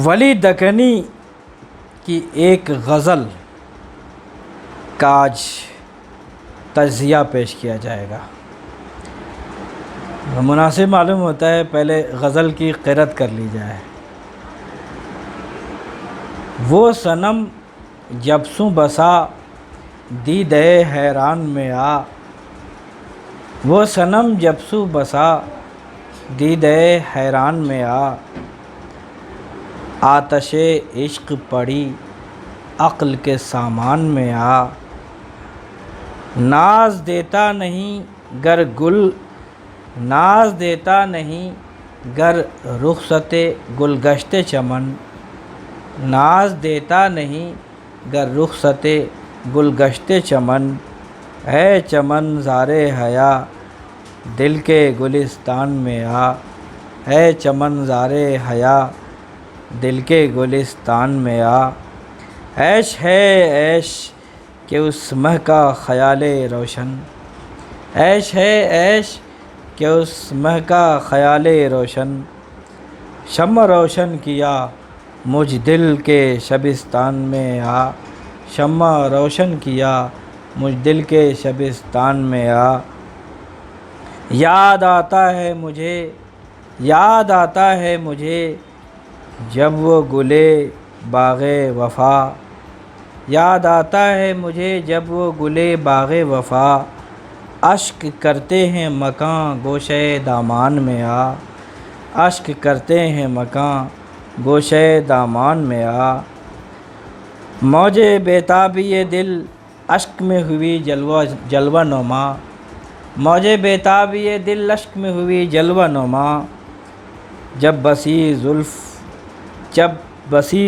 ولی دکنی کی ایک غزل کا آج تجزیہ پیش کیا جائے گا۔ مناسب معلوم ہوتا ہے پہلے غزل کی قرأت کر لی جائے۔ وہ صنم جب سوں بسا دیدے حیران میں آ، وہ صنم جب سوں بسا دیدے حیران میں آ، آتش عشق پڑی عقل کے سامان میں آ، ناز دیتا نہیں گر گل، ناز دیتا نہیں گر رخصت گلگشت چمن، ناز دیتا نہیں گر رخصت گلگشت چمن، اے چمن زار حیا دل کے گلستان میں آ، اے چمن زار حیا دل کے گلستان میں آ، عیش ہے عیش کہ اس مہ کا خیال روشن، عیش ہے عیش کہ اس مہ کا خیال روشن، شمع روشن کیا مجھ دل کے شبستان میں آ، شمع روشن کیا مجھ دل کے شبستان میں آ، یاد آتا ہے مجھے، یاد آتا ہے مجھے جب وہ گلے باغ وفا، یاد آتا ہے مجھے جب وہ گلے باغ وفا، اشک کرتے ہیں مکاں گوشہ دامان میں آ، اشک کرتے ہیں مکاں گوشہ دامان میں آ، موج بیتابی دل اشک میں ہوئی جلوہ نما، موج بیتابی دل اشک میں ہوئی جلوہ نما، جب بسی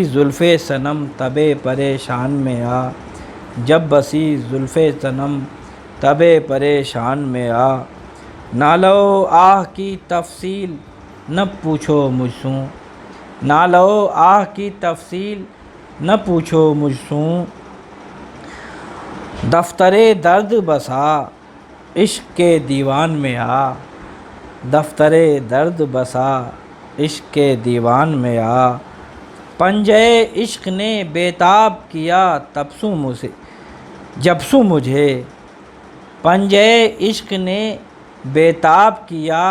زلف صنم تب پریشان میں آ، جب بسی زلف صنم تب پریشان میں آ، نالو آہ کی تفصیل نہ پوچھو مجھ سوں، نالو آہ کی تفصیل نہ پوچھو مجھ سوں، دفتر درد بسا عشق کے دیوان میں آ، دفتر درد بسا عشق کے دیوان میں آ، پنجے عشق نے بیتاب کیا جب سوں مجھے، پنجے عشق نے بیتاب کیا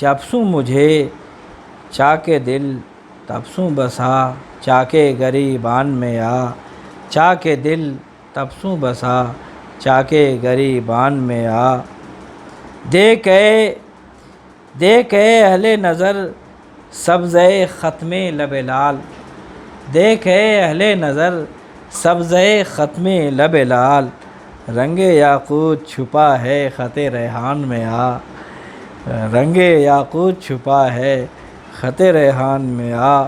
جب سوں مجھے، چاک دل تب سوں بسا چاک گریبان میں آ، چاک دل تب سوں بسا چاک گریبان میں آ، دیکھ اے اہل نظر سبزۂ ختم لب لال، دیکھ اے اہل نظر سبزۂ ختم لب لال، رنگ یاقوت چھپا ہے خط ریحان میں آ، رنگ یاقوت چھپا ہے خط ریحان میں آ،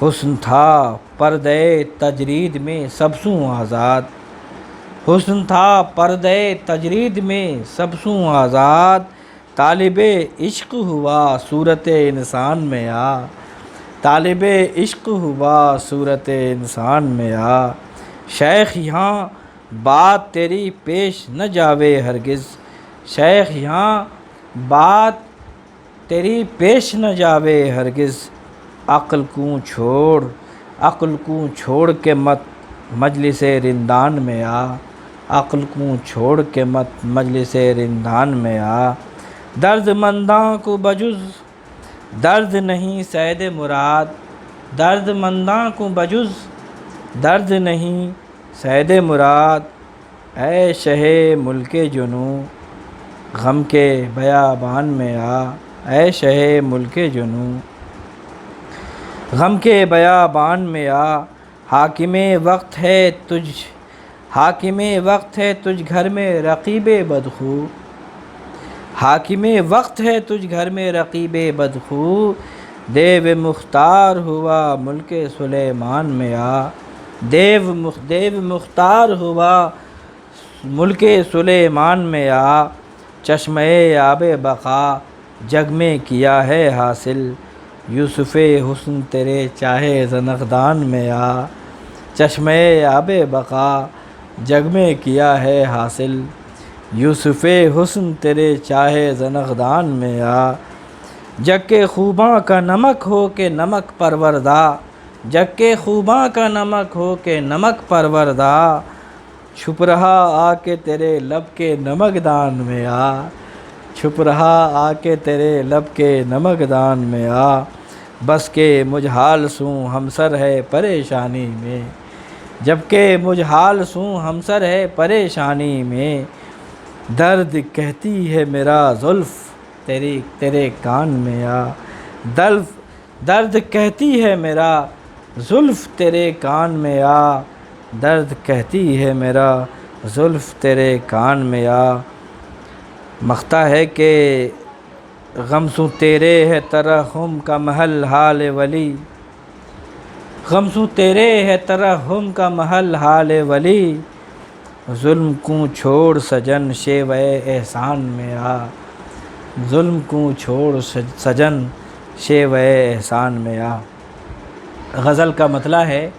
حسن تھا پردۂ تجرید میں سب سوں آزاد، حسن تھا پردۂ تجرید میں سب سوں آزاد، طالب عشق ہوا صورت انسان میں آ، طالب عشق ہوا صورت انسان میں آ، شیخ یہاں بات تیری پیش نہ جاوے ہرگز، شیخ یہاں بات تیری پیش نہ جاوے ہرگز، عقل کو چھوڑ کے مت مجلس رندان میں آ، عقل کو چھوڑ کے مت مجلس رندان میں آ، درد منداں کو بجز درد نہیں صید مراد، درد منداں کو بجز درد نہیں صید مراد، اے شہ ملک جنوں غم کے بیابان میں آ، اے شہ ملک جنوں غم کے بیابان میں آ، حاکم وقت ہے تجھ گھر میں رقیب بدخو، حاکم وقت ہے تجھ گھر میں رقیب بدخو، دیو مختار ہوا ملک سلیمان میں آ، دیو مختار ہوا ملک سلیمان میں آ، چشمہ آب بقا جگ میں کیا ہے حاصل، یوسف حسن تیرے چاہے زنخدان میں آ، چشمہ آب بقا جگ میں کیا ہے حاصل، یوسف حسن تیرے چاہے زنخدان میں آ، جگ کے خوباں کا نمک ہو کہ نمک پروردہ، جگ کے خوباں کا نمک ہو کہ نمک پروردہ، چھپ رہا آ کے تیرے لب کے نمک دان میں آ، چھپ رہا آ کے تیرے لب کے نمک دان میں آ، بس کہ مجھ حال سوں ہمسر ہے پریشانی میں، جب کہ مجھ حال سوں ہمسر ہے پریشانی میں، درد کہتی ہے میرا زلف تیرے کان میں آ، درد کہتی ہے میرا زلف تیرے کان میں آ، درد کہتی ہے میرا زلف تیرے کان میں آ، مختہ ہے کہ غم سوں تیرے ہے ترحم کا محل حال ولی، غم سوں تیرے ہے ترحم کا محل حال ولی، ظلم کو چھوڑ سجن شیوہ احسان میں آ، ظلم کو چھوڑ سجن شیوہ احسان میں آ۔ غزل کا مطلع ہے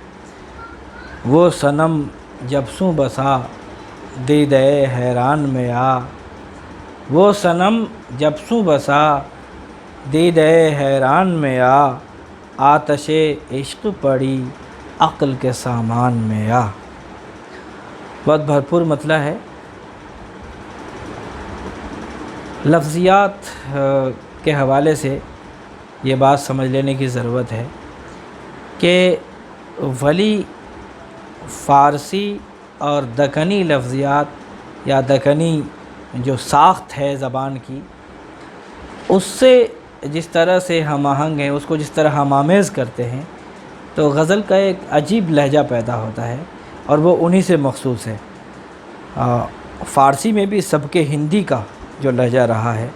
وہ صنم جب سوں بسا دیدہ حیران میں آ، وہ صنم جب سوں بسا دیدہ حیران میں آ، آتش عشق پڑی عقل کے سامان میں آ۔ بہت بھرپور مطلع ہے۔ لفظیات کے حوالے سے یہ بات سمجھ لینے کی ضرورت ہے کہ ولی فارسی اور دکنی لفظیات یا دکنی جو ساخت ہے زبان کی، اس سے جس طرح سے ہم آہنگ ہیں، اس کو جس طرح ہم آمیز کرتے ہیں، تو غزل کا ایک عجیب لہجہ پیدا ہوتا ہے اور وہ انہی سے مخصوص ہے۔ فارسی میں بھی سب کے ہندی کا جو لہجہ رہا ہے،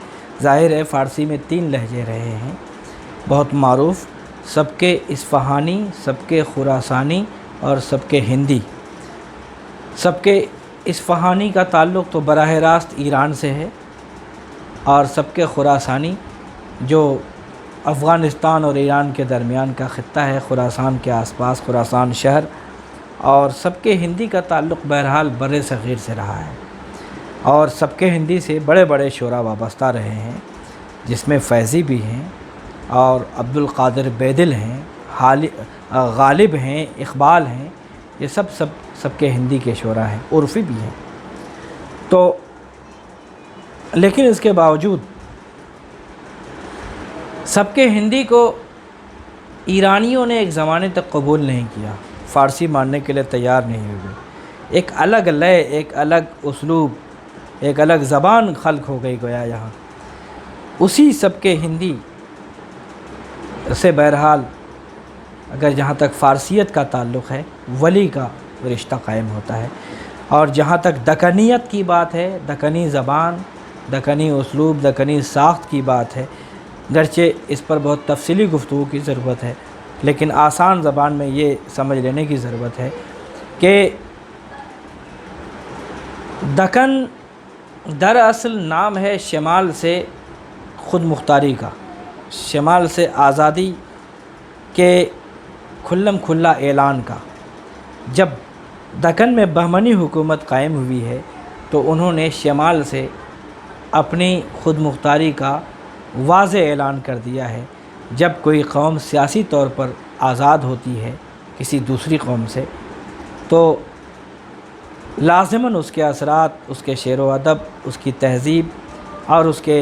ظاہر ہے فارسی میں 3 لہجے رہے ہیں بہت معروف، سب کے اصفہانی، سب کے خراسانی اور سب کے ہندی۔ سب کے اصفہانی کا تعلق تو براہ راست ایران سے ہے، اور سب کے خراسانی جو افغانستان اور ایران کے درمیان کا خطہ ہے، خراسان کے آس پاس خراسان شہر، اور سب کے ہندی کا تعلق بہرحال بر صغیر سے رہا ہے، اور سب کے ہندی سے بڑے بڑے شعراء وابستہ رہے ہیں، جس میں فیضی بھی ہیں اور عبد القادر بیدل ہیں، غالب ہیں، اقبال ہیں، یہ سب کے ہندی کے شعراء ہیں، عرفی بھی ہیں۔ تو لیکن اس کے باوجود سب کے ہندی کو ایرانیوں نے ایک زمانے تک قبول نہیں کیا، فارسی ماننے کے لیے تیار نہیں ہوئے، ایک الگ لے، ایک الگ اسلوب، ایک الگ زبان خلق ہو گئی گویا یہاں۔ اسی سب کے ہندی سے بہرحال اگر جہاں تک فارسیت کا تعلق ہے، ولی کا رشتہ قائم ہوتا ہے، اور جہاں تک دکنیت کی بات ہے، دکنی زبان، دکنی اسلوب، دکنی ساخت کی بات ہے، گرچہ اس پر بہت تفصیلی گفتگو کی ضرورت ہے، لیکن آسان زبان میں یہ سمجھ لینے کی ضرورت ہے کہ دکن دراصل نام ہے شمال سے خود مختاری کا، شمال سے آزادی کے کھلم کھلا اعلان کا۔ جب دکن میں بہمنی حکومت قائم ہوئی ہے تو انہوں نے شمال سے اپنی خود مختاری کا واضح اعلان کر دیا ہے۔ جب کوئی قوم سیاسی طور پر آزاد ہوتی ہے کسی دوسری قوم سے، تو لازماً اس کے اثرات، اس کے شعر و ادب، اس کی تہذیب اور اس کے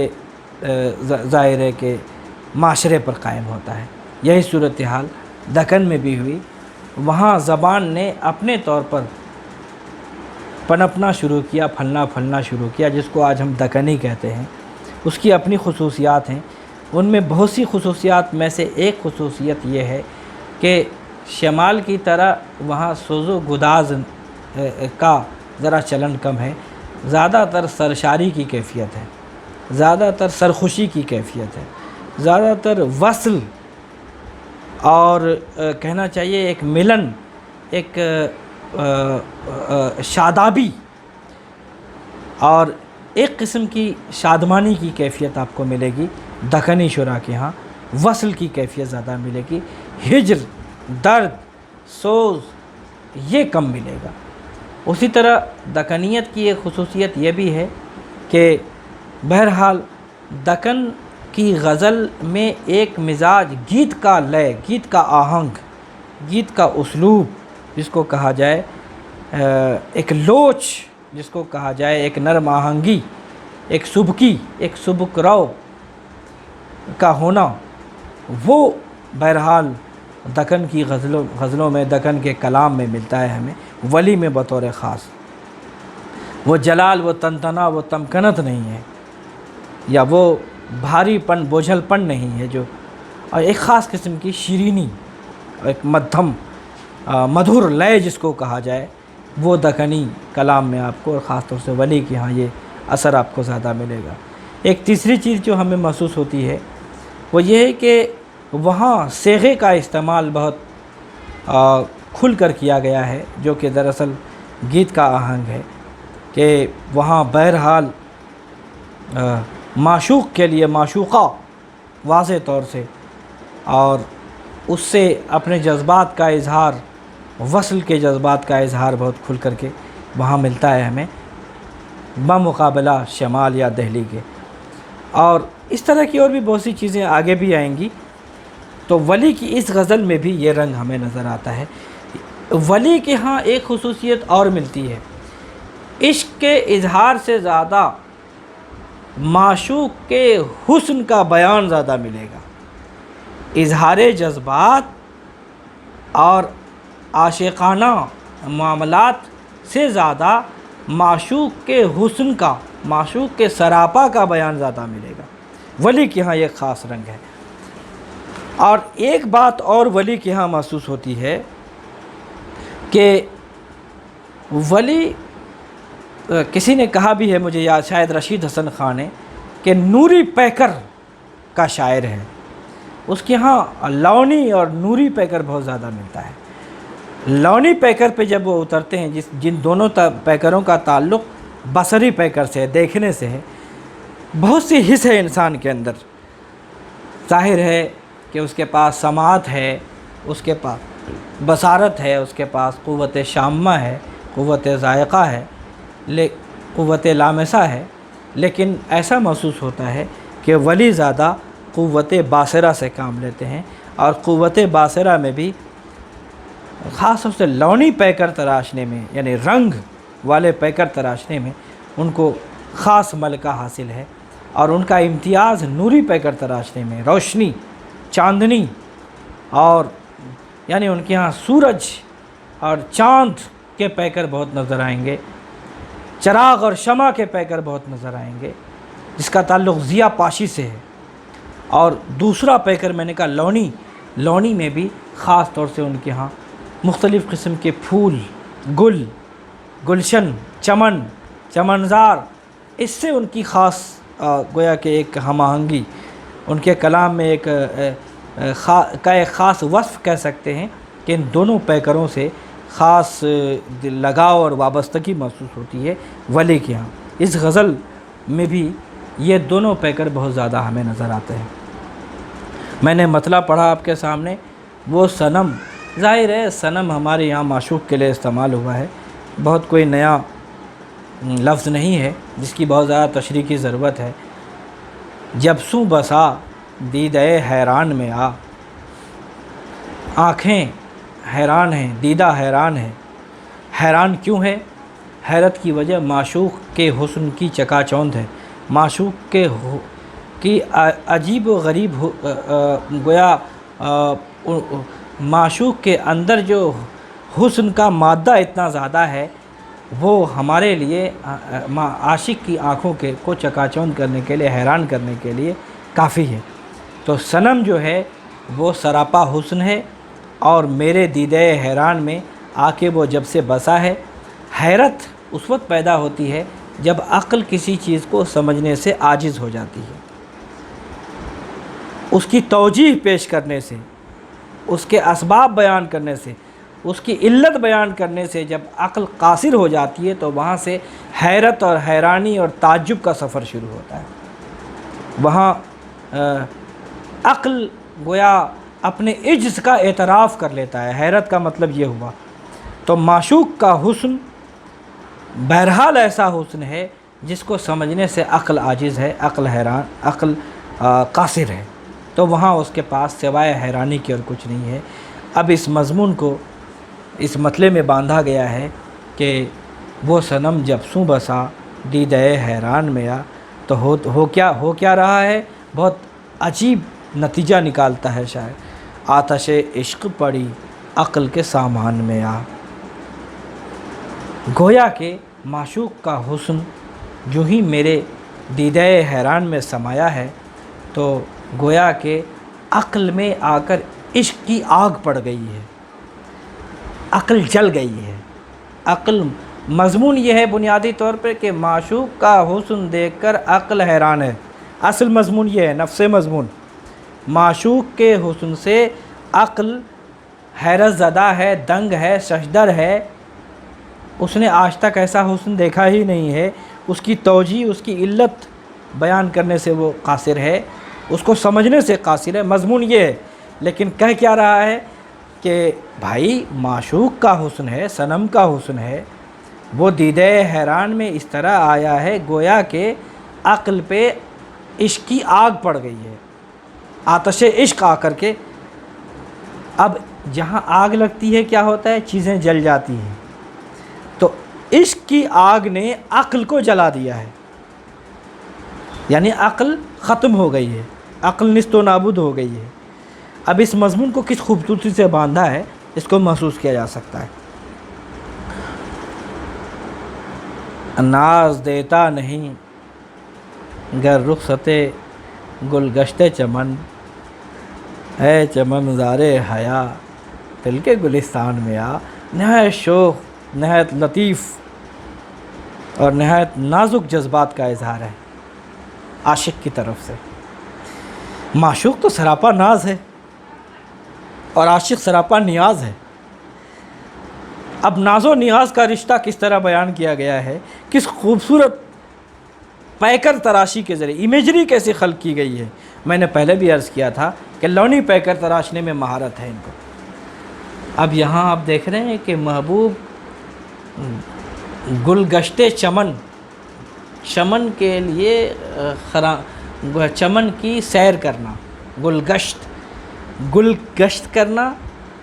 ظاہر ہے کہ معاشرے پر قائم ہوتا ہے۔ یہی صورتحال دکن میں بھی ہوئی، وہاں زبان نے اپنے طور پر پنپنا شروع کیا، پھلنا شروع کیا، جس کو آج ہم دکنی کہتے ہیں۔ اس کی اپنی خصوصیات ہیں، ان میں بہت سی خصوصیات میں سے ایک خصوصیت یہ ہے کہ شمال کی طرح وہاں سوز و گداز کا ذرا چلن کم ہے، زیادہ تر سرشاری کی کیفیت ہے، زیادہ تر سرخوشی کی کیفیت ہے، زیادہ تر وصل اور کہنا چاہیے ایک ملن، ایک شادابی اور ایک قسم کی شادمانی کی کیفیت آپ کو ملے گی۔ دکنی شعراء کے ہاں وصل کی کیفیت زیادہ ملے گی، ہجر، درد، سوز یہ کم ملے گا۔ اسی طرح دکنیت کی ایک خصوصیت یہ بھی ہے کہ بہرحال دکن کی غزل میں ایک مزاج، گیت کا لے، گیت کا آہنگ، گیت کا اسلوب جس کو کہا جائے، ایک لوچ جس کو کہا جائے، ایک نرم آہنگی، ایک سبکی، ایک سبک رو کا ہونا، وہ بہرحال دکن کی غزلوں میں، دکن کے کلام میں ملتا ہے ہمیں، ولی میں بطور خاص۔ وہ جلال، وہ تنتنا، وہ تمکنت نہیں ہے، یا وہ بھاری پن، بوجھل پن نہیں ہے، جو اور ایک خاص قسم کی شیرینی، ایک مدھم مدھر لے جس کو کہا جائے، وہ دکنی کلام میں آپ کو، اور خاص طور سے ولی کے ہاں یہ اثر آپ کو زیادہ ملے گا۔ ایک تیسری چیز جو ہمیں محسوس ہوتی ہے وہ یہ ہے کہ وہاں صیغے کا استعمال بہت کھل کر کیا گیا ہے، جو کہ دراصل گیت کا آہنگ ہے، کہ وہاں بہرحال معشوق کے لیے معشوقہ واضح طور سے، اور اس سے اپنے جذبات کا اظہار، وصل کے جذبات کا اظہار بہت کھل کر کے وہاں ملتا ہے ہمیں، بمقابلہ شمال یا دہلی کے۔ اور اس طرح کی اور بھی بہت سی چیزیں آگے بھی آئیں گی۔ تو ولی کی اس غزل میں بھی یہ رنگ ہمیں نظر آتا ہے۔ ولی کے ہاں ایک خصوصیت اور ملتی ہے، عشق کے اظہار سے زیادہ معشوق کے حسن کا بیان زیادہ ملے گا۔ اظہار جذبات اور عاشقانہ معاملات سے زیادہ معشوق کے حسن کا، معشوق کے سراپا کا بیان زیادہ ملے گا۔ ولی کے ہاں یہ خاص رنگ ہے۔ اور ایک بات اور ولی کے ہاں محسوس ہوتی ہے کہ ولی، کسی نے کہا بھی ہے، مجھے یاد شاید رشید حسن خان نے، کہ نوری پیکر کا شاعر ہے۔ اس کے ہاں لونی اور نوری پیکر بہت زیادہ ملتا ہے۔ لونی پیکر پہ جب وہ اترتے ہیں، جن دونوں پیکروں کا تعلق بصری پیکر سے، دیکھنے سے ہے، بہت سی حس ہے انسان کے اندر، ظاہر ہے کہ اس کے پاس سماعت ہے، اس کے پاس بصارت ہے، اس کے پاس قوت شامہ ہے، قوت ذائقہ ہے، قوت لامسہ ہے، لیکن ایسا محسوس ہوتا ہے کہ ولی زیادہ قوت باصرہ سے کام لیتے ہیں، اور قوت باصرہ میں بھی خاص طور سے لونی پیکر تراشنے میں، یعنی رنگ والے پیکر تراشنے میں ان کو خاص ملکہ حاصل ہے، اور ان کا امتیاز نوری پیکر تراشنے میں، روشنی، چاندنی، اور یعنی ان کے ہاں سورج اور چاند کے پیکر بہت نظر آئیں گے، چراغ اور شمع کے پیکر بہت نظر آئیں گے، جس کا تعلق ضیاء پاشی سے ہے۔ اور دوسرا پیکر میں نے کہا لونی، لونی میں بھی خاص طور سے ان کے ہاں مختلف قسم کے پھول، گل، گلشن، چمن، چمنزار، اس سے ان کی خاص گویا کہ ایک ہم آہنگی، ان کے کلام میں ایک خاص وصف کہہ سکتے ہیں کہ ان دونوں پیکروں سے خاص لگاؤ اور وابستگی محسوس ہوتی ہے ولی کے ہاں۔ اس غزل میں بھی یہ دونوں پیکر بہت زیادہ ہمیں نظر آتے ہیں۔ میں نے مطلب پڑھا آپ کے سامنے، وہ صنم، ظاہر ہے صنم ہمارے یہاں معشوق کے لیے استعمال ہوا ہے، بہت کوئی نیا لفظ نہیں ہے جس کی بہت زیادہ تشریح کی ضرورت ہے۔ جب سوں بسا دیدہ حیران میں آ، آنکھیں حیران ہیں، دیدہ حیران ہے۔ حیران کیوں ہے؟ حیرت کی وجہ معشوق کے حسن کی چکا چوندھ ہے، معشوق کی عجیب و غریب گویا معشوق کے اندر جو حسن کا مادہ اتنا زیادہ ہے، وہ ہمارے لیے عاشق کی آنکھوں کو چکا چوندھ کرنے کے لیے، حیران کرنے کے لیے کافی ہے۔ تو صنم جو ہے وہ سراپا حسن ہے، اور میرے دیدہ حیران میں آ کے وہ جب سے بسا ہے۔ حیرت اس وقت پیدا ہوتی ہے جب عقل کسی چیز کو سمجھنے سے عاجز ہو جاتی ہے، اس کی توجیہ پیش کرنے سے، اس کے اسباب بیان کرنے سے، اس کی علت بیان کرنے سے جب عقل قاصر ہو جاتی ہے، تو وہاں سے حیرت اور حیرانی اور تعجب کا سفر شروع ہوتا ہے۔ وہاں عقل گویا اپنے عجز کا اعتراف کر لیتا ہے، حیرت کا مطلب یہ ہوا۔ تو معشوق کا حسن بہرحال ایسا حسن ہے جس کو سمجھنے سے عقل عاجز ہے، عقل حیران، عقل قاصر ہے، تو وہاں اس کے پاس سوائے حیرانی کے اور کچھ نہیں ہے۔ اب اس مضمون کو اس مطلع میں باندھا گیا ہے کہ وہ صنم جب سوں بسا دیدہ حیران میں آ، تو ہو کیا رہا ہے، بہت عجیب نتیجہ نکالتا ہے شاعر۔ آتش عشق پڑی عقل کے سامان میں آ، گویا کہ معشوق کا حسن جو ہی میرے دیدہ حیران میں سمایا ہے، تو گویا کہ عقل میں آ کر عشق کی آگ پڑ گئی ہے، عقل جل گئی ہے۔ عقل مضمون یہ ہے بنیادی طور پر کہ معشوق کا حسن دیکھ کر عقل حیران ہے، اصل مضمون یہ ہے، نفس مضمون۔ معشوق کے حسن سے عقل حیرت زدہ ہے، دنگ ہے، ششدر ہے، اس نے آج تک ایسا حسن دیکھا ہی نہیں ہے، اس کی توجیہ، اس کی علت بیان کرنے سے وہ قاصر ہے، اس کو سمجھنے سے قاصر ہے، مضمون یہ ہے۔ لیکن کہہ کیا رہا ہے کہ بھائی معشوق کا حسن ہے، صنم کا حسن ہے، وہ دیدہ حیران میں اس طرح آیا ہے گویا کہ عقل پہ عشق کی آگ پڑ گئی ہے، آتش عشق آ کر کے۔ اب جہاں آگ لگتی ہے کیا ہوتا ہے، چیزیں جل جاتی ہیں، تو عشق کی آگ نے عقل کو جلا دیا ہے، یعنی عقل ختم ہو گئی ہے، عقل نیست و نابود ہو گئی ہے۔ اب اس مضمون کو کس خوبصورتی سے باندھا ہے، اس کو محسوس کیا جا سکتا ہے۔ ناز دیتا نہیں گر رخصت گلگشت چمن، ہے چمن زار حیا دل کے گلستان میں آ۔ نہایت شوق، نہایت لطیف اور نہایت نازک جذبات کا اظہار ہے عاشق کی طرف سے۔ معشوق تو سراپا ناز ہے اور عاشق سراپا نیاز ہے۔ اب ناز و نیاز کا رشتہ کس طرح بیان کیا گیا ہے، کس خوبصورت پیکر تراشی کے ذریعے، امیجری کیسے خلق کی گئی ہے۔ میں نے پہلے بھی عرض کیا تھا کہ لونی پیکر تراشنے میں مہارت ہے ان کو۔ اب یہاں آپ دیکھ رہے ہیں کہ محبوب گلگشت چمن، چمن کے لیے چمن کی سیر کرنا، گلگشت کرنا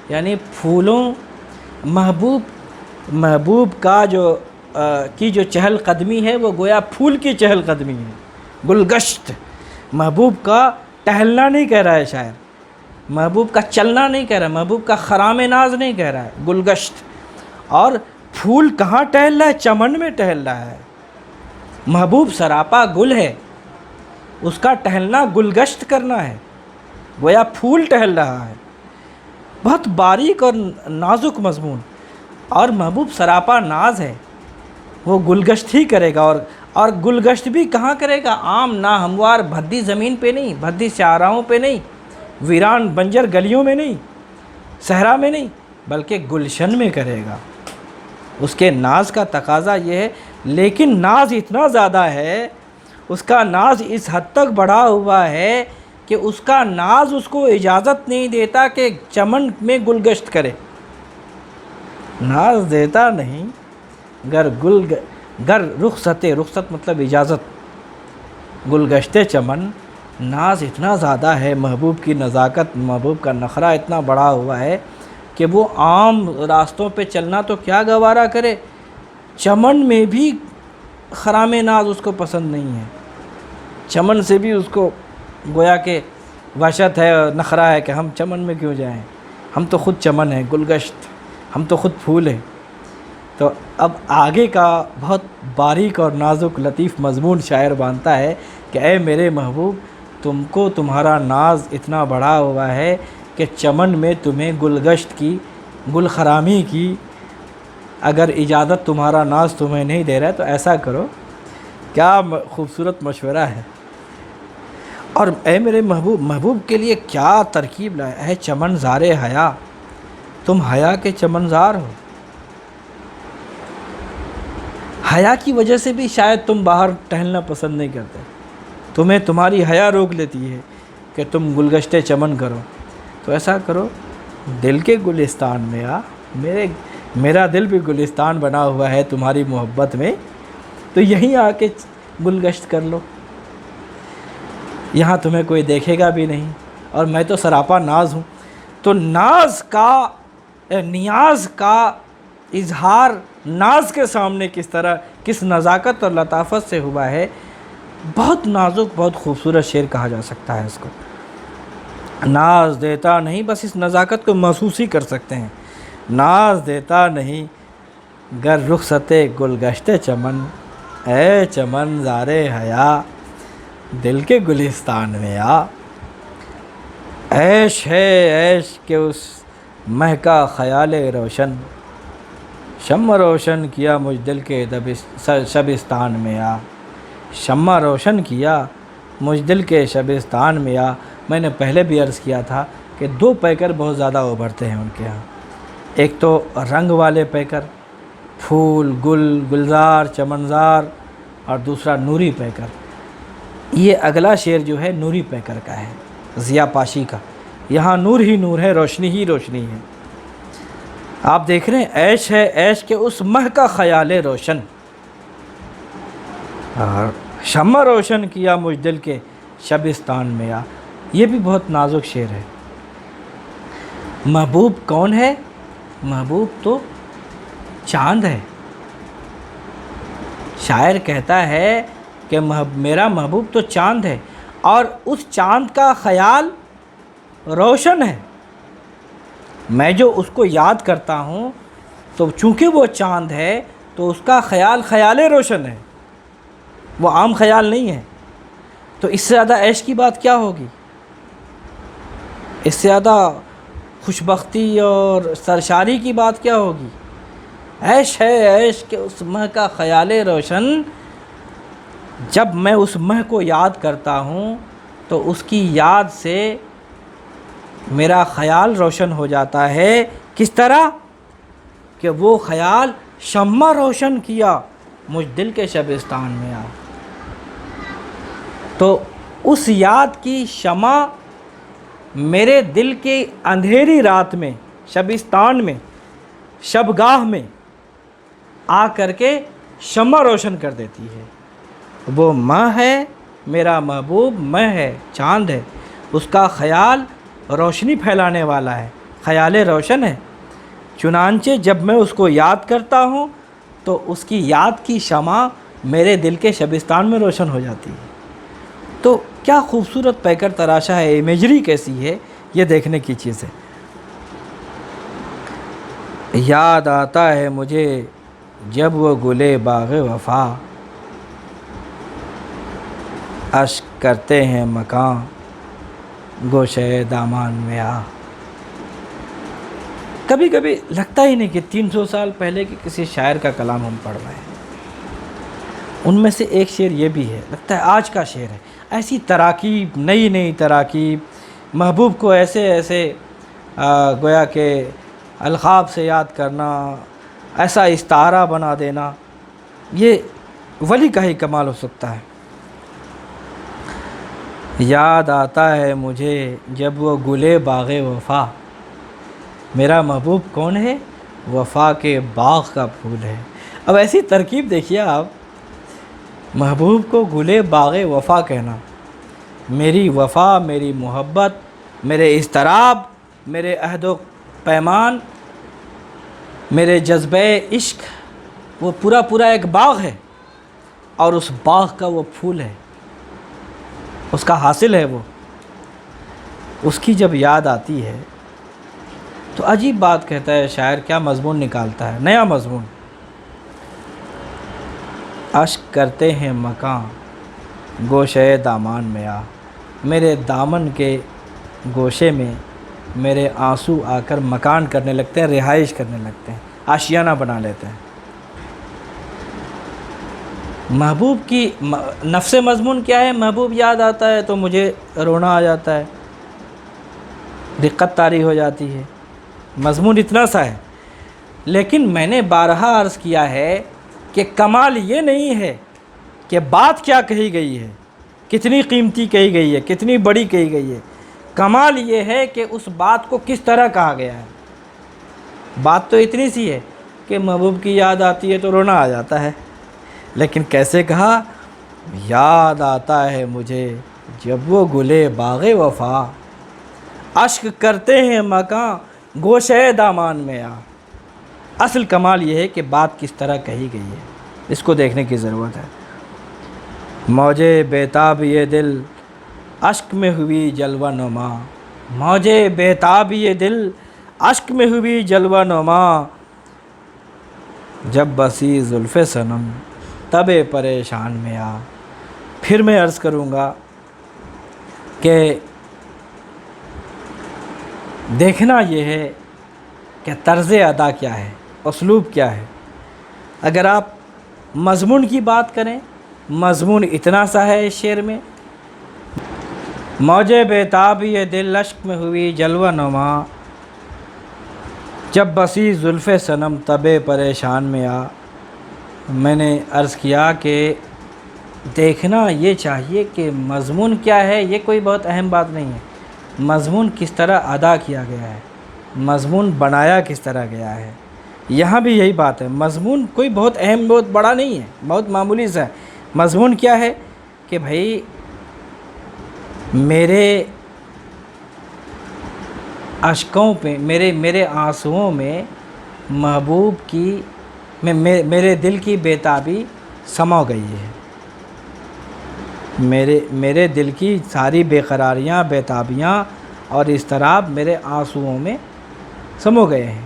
یعنی پھولوں، محبوب کا جو چہل قدمی ہے وہ گویا پھول کی چہل قدمی ہے۔ گلگشت محبوب کا ٹہلنا نہیں کہہ رہا ہے شاعر، محبوب کا چلنا نہیں کہہ رہا ہے، محبوب کا خرام ناز نہیں کہہ رہا ہے، گلگشت۔ اور پھول کہاں ٹہل رہا ہے، چمن میں ٹہل رہا ہے۔ محبوب سراپا گل ہے، اس کا ٹہلنا گلگشت کرنا ہے، گویا پھول ٹہل رہا ہے۔ بہت باریک اور نازک مضمون، اور محبوب سراپا ناز ہے، وہ گلگشت ہی کرے گا، اور گلگشت بھی کہاں کرے گا، عام ناہموار بھدی زمین پہ نہیں، بھدی شاہراہوں پہ نہیں، ویران بنجر گلیوں میں نہیں، صحرا میں نہیں، بلکہ گلشن میں کرے گا۔ اس کے ناز کا تقاضا یہ ہے، لیکن ناز اتنا زیادہ ہے، اس کا ناز اس حد تک بڑھا ہوا ہے کہ اس کا ناز اس کو اجازت نہیں دیتا کہ چمن میں گلگشت کرے۔ ناز دیتا نہیں گر رخصت مطلب اجازت، گلگشت چمن، ناز اتنا زیادہ ہے، محبوب کی نزاکت، محبوب کا نخرہ اتنا بڑھا ہوا ہے کہ وہ عام راستوں پہ چلنا تو کیا گوارا کرے، چمن میں بھی خرام ناز اس کو پسند نہیں ہے، چمن سے بھی اس کو گویا کہ وحشت ہے، نخرہ ہے کہ ہم چمن میں کیوں جائیں، ہم تو خود چمن ہیں، گلگشت، ہم تو خود پھول ہیں۔ تو اب آگے کا بہت باریک اور نازک لطیف مضمون شاعر باندھتا ہے کہ اے میرے محبوب، تم کو تمہارا ناز اتنا بڑھا ہوا ہے کہ چمن میں تمہیں گلگشت کی، گل خرامی کی اگر اجازت تمہارا ناز تمہیں نہیں دے رہا ہے تو ایسا کرو۔ کیا خوبصورت مشورہ ہے، اور اے میرے محبوب کے لیے کیا ترکیب لائے، اے چمن زار حیا، تم حیا کے چمن زار ہو۔ حیا کی وجہ سے بھی شاید تم باہر ٹہلنا پسند نہیں کرتے، تمہیں تمہاری حیا روک لیتی ہے کہ تم گلگشت چمن کرو۔ تو ایسا کرو، دل کے گلستان میں آ، میرا دل بھی گلستان بنا ہوا ہے تمہاری محبت میں، تو یہیں آ کے گلگشت کر لو، یہاں تمہیں کوئی دیکھے گا بھی نہیں، اور میں تو سراپا ناز ہوں۔ تو نیاز کا اظہار ناز کے سامنے کس طرح، کس نزاکت اور لطافت سے ہوا ہے، بہت نازک، بہت خوبصورت شعر کہا جا سکتا ہے اس کو۔ ناز دیتا نہیں، بس اس نزاکت کو محسوس ہی کر سکتے ہیں۔ ناز دیتا نہیں گر رخصت گلگشت چمن، اے چمن زار حیا دل کے گلستان میں آ۔ عیش ہے عیش کہ اس مہ کا خیال روشن، شمع روشن کیا مجھ دل کے شبستان میں آ۔ شمع روشن کیا مجھ دل کے شبستان میں آ۔ میں نے پہلے بھی عرض کیا تھا کہ دو پیکر بہت زیادہ ابھرتے ہیں ان کے ہاں، ایک تو رنگ والے پیکر، پھول، گل، گلزار، چمنزار، اور دوسرا نوری پیکر۔ یہ اگلا شعر جو ہے نوری پیکر کا ہے، ضیاء پاشی کا۔ یہاں نور ہی نور ہے، روشنی ہی روشنی ہے۔ آپ دیکھ رہے ہیں، عیش ہے عیش کہ اس مہ کا خیال روشن، اور شمع روشن کیا مجھ دل کے شبستان میں آ۔ یہ بھی بہت نازک شعر ہے۔ محبوب کون ہے؟ محبوب تو چاند ہے۔ شاعر کہتا ہے کہ میرا محبوب تو چاند ہے، اور اس چاند کا خیال روشن ہے۔ میں جو اس کو یاد کرتا ہوں تو چونکہ وہ چاند ہے تو اس کا خیال روشن ہے، وہ عام خیال نہیں ہے۔ تو اس سے زیادہ عیش کی بات کیا ہوگی؟ اس سے زیادہ خوشبختی اور سرشاری کی بات کیا ہوگی؟ عیش ہے عیش کہ اس مہ کا خیال روشن، جب میں اس مہ کو یاد کرتا ہوں تو اس کی یاد سے میرا خیال روشن ہو جاتا ہے۔ کس طرح کہ وہ خیال شمع روشن کیا مجھ دل کے شبستان میں آ۔ تو اس یاد کی شمع میرے دل کی اندھیری رات میں، شبستان میں، شبگاہ میں آ کر کے شمع روشن کر دیتی ہے۔ وہ ماں ہے، میرا محبوب ماں ہے، چاند ہے، اس کا خیال روشنی پھیلانے والا ہے، خیال روشن ہے۔ چنانچہ جب میں اس کو یاد کرتا ہوں تو اس کی یاد کی شمع میرے دل کے شبستان میں روشن ہو جاتی ہے۔ تو کیا خوبصورت پیکر تراشا ہے، امیجری کیسی ہے، یہ دیکھنے کی چیز ہے۔ یاد آتا ہے مجھے جب وہ گلے باغ وفا، اشک کرتے ہیں مکاں گوشے دامان میں آ۔ کبھی کبھی لگتا ہی نہیں کہ 300 سال پہلے کے کسی شاعر کا کلام ہم پڑھ رہے ہیں۔ ان میں سے ایک شعر یہ بھی ہے، لگتا ہے آج کا شعر ہے۔ ایسی تراکیب، نئی تراکیب، محبوب کو ایسے گویا کہ القاب سے یاد کرنا، ایسا استعارہ بنا دینا، یہ ولی کا ہی کمال ہو سکتا ہے۔ یاد آتا ہے مجھے جب وہ گلے باغ وفا، میرا محبوب کون ہے؟ وفا کے باغ کا پھول ہے۔ اب ایسی ترکیب دیکھیے آپ، محبوب کو گلے باغ وفا کہنا، میری وفا، میری محبت، میرے اضطراب، میرے عہد و پیمان، میرے جذبہ عشق، وہ پورا ایک باغ ہے، اور اس باغ کا وہ پھول ہے، اس کا حاصل ہے وہ۔ اس کی جب یاد آتی ہے تو عجیب بات کہتا ہے شاعر، کیا مضمون نکالتا ہے، نیا مضمون۔ اشک کرتے ہیں مکاں گوشے دامان میں آ، میرے دامن کے گوشے میں میرے آنسو آ کر مکان کرنے لگتے ہیں، رہائش کرنے لگتے ہیں، آشیانہ بنا لیتے ہیں۔ محبوب کی نفس مضمون کیا ہے؟ محبوب یاد آتا ہے تو مجھے رونا آ جاتا ہے، رقت طاری ہو جاتی ہے، مضمون اتنا سا ہے۔ لیکن میں نے بارہا عرض کیا ہے کہ کمال یہ نہیں ہے کہ بات کیا کہی گئی ہے، کتنی قیمتی کہی گئی ہے، کتنی بڑی کہی گئی ہے، کمال یہ ہے کہ اس بات کو کس طرح کہا گیا ہے۔ بات تو اتنی سی ہے کہ محبوب کی یاد آتی ہے تو رونا آ جاتا ہے، لیکن کیسے کہا؟ یاد آتا ہے مجھے جب وہ گلے باغ وفا، اشک کرتے ہیں مکاں گوشے دامان میں آ۔ اصل کمال یہ ہے کہ بات کس طرح کہی گئی ہے، اس کو دیکھنے کی ضرورت ہے۔ موجے بیتاب یہ دل اشک میں ہوئی جلوہ نما، موجے بیتاب یہ دل اشک میں ہوئی جلوہ نما، جب بسی زلف صنم تب پریشان میں آ۔ پھر میں عرض کروں گا کہ دیکھنا یہ ہے کہ طرز ادا کیا ہے، اسلوب کیا ہے۔ اگر آپ مضمون کی بات کریں، مضمون اتنا سا ہے اس شعر میں، موجے بیتاب یہ دل اشک میں ہوئی جلوہ نما، جب بسی زلف صنم تب پریشان میں آ۔ میں نے عرض کیا کہ دیکھنا یہ چاہیے کہ مضمون کیا ہے، یہ کوئی بہت اہم بات نہیں ہے، مضمون کس طرح ادا کیا گیا ہے، مضمون بنایا کس طرح گیا ہے۔ یہاں بھی یہی بات ہے، مضمون کوئی بہت اہم، بہت بڑا نہیں ہے، بہت معمولی سا ہے۔ مضمون کیا ہے کہ بھائی میرے اشکوں پہ، میرے آنسوؤں میں محبوب کی میرے دل کی بیتابی سما گئی ہے، میرے دل کی ساری بے قراریاں، بیتابیاں اور اضطراب میرے آنسوؤں میں سمو گئے ہیں۔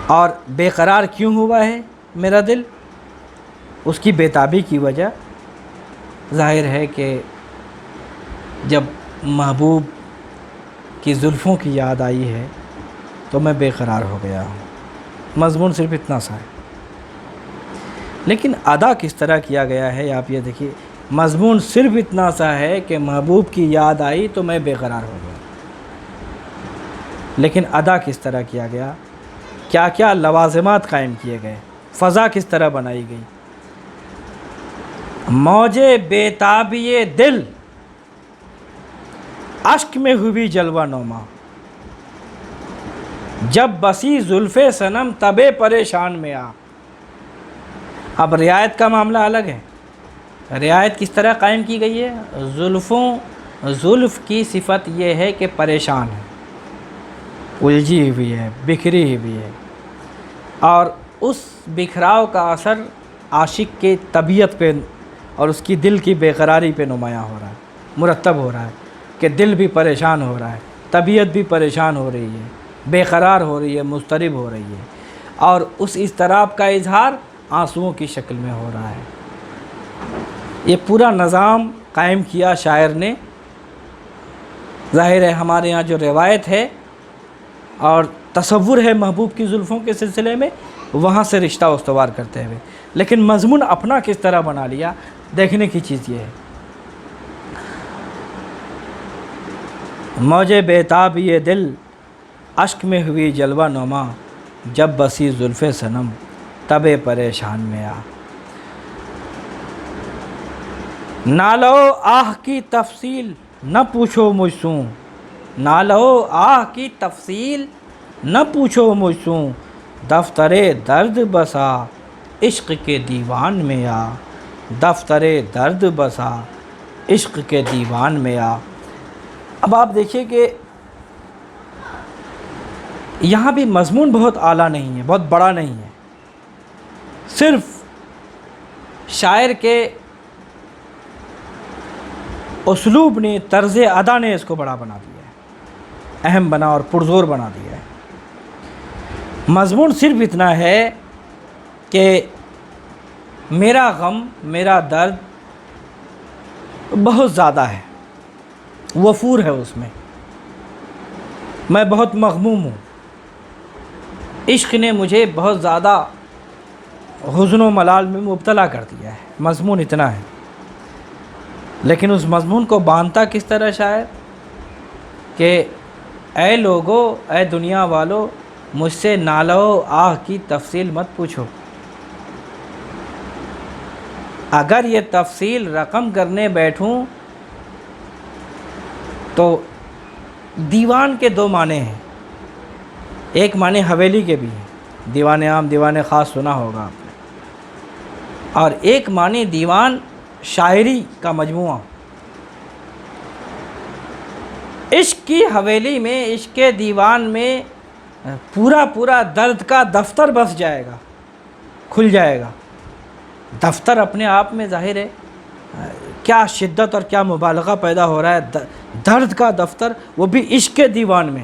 اور بے قرار کیوں ہوا ہے میرا دل؟ اس کی بیتابی کی وجہ ظاہر ہے کہ جب محبوب کی زلفوں کی یاد آئی ہے تو میں بے قرار ہو گیا ہوں۔ مضمون صرف اتنا سا ہے، لیکن ادا کس طرح کیا گیا ہے آپ یہ دیکھیے۔ مضمون صرف اتنا سا ہے کہ محبوب کی یاد آئی تو میں بے قرار ہو گیا، لیکن ادا کس طرح کیا گیا، کیا کیا لوازمات قائم کیے گئے، فضا کس طرح بنائی گئی۔ موجے بیتابی دل اشک میں ہوئی جلوہ نما، جب بسی زلف صنم تب پریشان میں آ۔ اب رعایت کا معاملہ الگ ہے۔ رعایت کس طرح قائم کی گئی ہے؟ زلف کی صفت یہ ہے کہ پریشان ہے، الجھی ہوئی ہے، بکھری ہوئی ہے، اور اس بکھراؤ کا اثر عاشق کے طبیعت پہ اور اس کی دل کی بے قراری پہ نمایاں ہو رہا ہے، مرتب ہو رہا ہے کہ دل بھی پریشان ہو رہا ہے، طبیعت بھی پریشان ہو رہی ہے، بے قرار ہو رہی ہے، مضطرب ہو رہی ہے، اور اس اضطراب کا اظہار آنسوؤں کی شکل میں ہو رہا ہے۔ یہ پورا نظام قائم کیا شاعر نے۔ ظاہر ہے ہمارے یہاں جو روایت ہے اور تصور ہے محبوب کی زلفوں کے سلسلے میں، وہاں سے رشتہ استوار کرتے ہوئے، لیکن مضمون اپنا کس طرح بنا لیا، دیکھنے کی چیز یہ ہے۔ موجے بیتاب یہ دل اشک میں ہوئی جلوہ نما، جب بسی زلف صنم تب پریشان میں آ۔ نالو آہ کی تفصیل نہ پوچھو مجھ سوں، نالو آہ کی تفصیل نہ پوچھو مجھ سوں، دفتر درد بسا عشق کے دیوان میں آ، دفتر درد بسا عشق کے دیوان میں آ۔ اب آپ دیکھیے کہ یہاں بھی مضمون بہت اعلیٰ نہیں ہے، بہت بڑا نہیں ہے، صرف شاعر کے اسلوب نے، طرز ادا نے اس کو بڑا بنا دیا ہے، اہم بنا اور پرزور بنا دیا ہے۔ مضمون صرف اتنا ہے کہ میرا غم، میرا درد بہت زیادہ ہے، وفور ہے اس میں بہت مغموم ہوں، عشق نے مجھے بہت زیادہ حزن و ملال میں مبتلا کر دیا ہے۔ مضمون اتنا ہے، لیکن اس مضمون کو باندھتا کس طرح شاعر کہ اے لوگو، اے دنیا والو، مجھ سے نالو آہ کی تفصیل مت پوچھو، اگر یہ تفصیل رقم کرنے بیٹھوں تو دیوان کے دو معنی ہیں، ایک معنی حویلی کے بھی ہیں، دیوان عام، دیوان خاص سنا ہوگا آپ نے۔ اور ایک معنی دیوان شاعری کا مجموعہ۔ عشق کی حویلی میں، عشق کے دیوان میں پورا درد کا دفتر بس جائے گا، کھل جائے گا۔ دفتر اپنے آپ میں ظاہر ہے کیا شدت اور کیا مبالغہ پیدا ہو رہا ہے، درد کا دفتر، وہ بھی عشق کے دیوان میں۔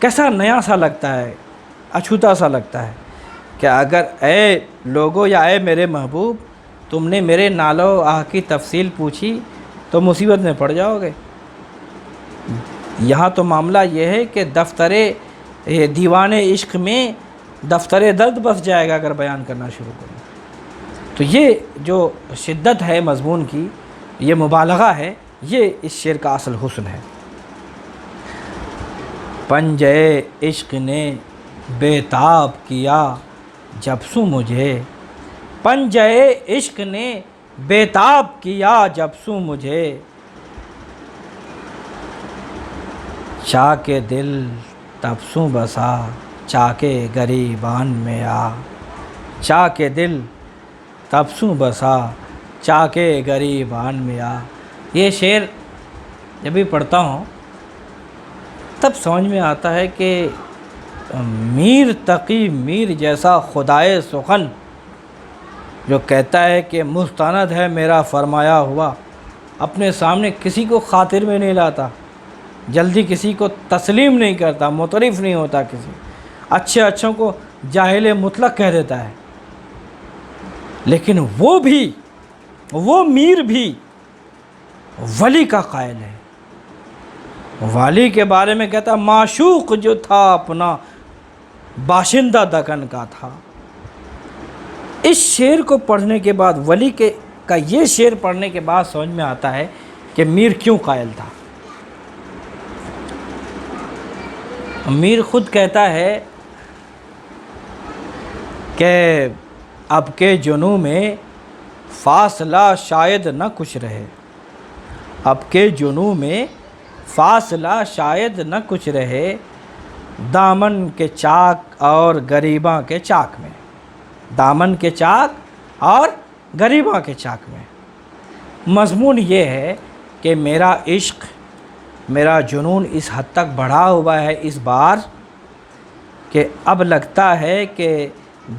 کیسا نیا سا لگتا ہے، اچھوتا سا لگتا ہے کہ اگر اے لوگو یا اے میرے محبوب تم نے میرے نالو آہ کی تفصیل پوچھی تو مصیبت میں پڑ جاؤ گے۔ یہاں تو معاملہ یہ ہے کہ دفتر دیوان عشق میں دفتر درد بس جائے گا اگر بیان کرنا شروع کروں۔ تو یہ جو شدت ہے مضمون کی، یہ مبالغہ ہے، یہ اس شعر کا اصل حسن ہے۔ پنجے عشق نے بے تاب کیا جب سو مجھے، پنجے عشق نے بے تاب کیا جب سو مجھے، چاہ کے دل تب سو بسا چاہ کے گریبان میں آ، چاہ کے دل تب سو بسا چاہ کے گریبان میں آ۔ یہ شعر جب بھی پڑھتا ہوں تب سمجھ میں آتا ہے کہ میر تقی میر جیسا خدائے سخن جو کہتا ہے کہ مستند ہے میرا فرمایا ہوا، اپنے سامنے کسی کو خاطر میں نہیں لاتا، جلدی کسی کو تسلیم نہیں کرتا، مترف نہیں ہوتا، کسی اچھے اچھوں کو جاہل مطلق کہہ دیتا ہے، لیکن وہ میر بھی ولی کا قائل ہے۔ والی کے بارے میں کہتا معشوق جو تھا اپنا باشندہ دکن کا تھا۔ اس شعر کو پڑھنے کے بعد، ولی کا یہ شعر پڑھنے کے بعد سمجھ میں آتا ہے کہ میر کیوں قائل تھا۔ میر خود کہتا ہے کہ اب کے جنوں میں فاصلہ شاید نہ کچھ رہے، اب کے جنوں میں فاصلہ شاید نہ کچھ رہے، دامن کے چاک اور گریباں کے چاک میں، دامن کے چاک اور گریباں کے چاک میں۔ مضمون یہ ہے کہ میرا عشق، میرا جنون اس حد تک بڑھا ہوا ہے اس بار کہ اب لگتا ہے کہ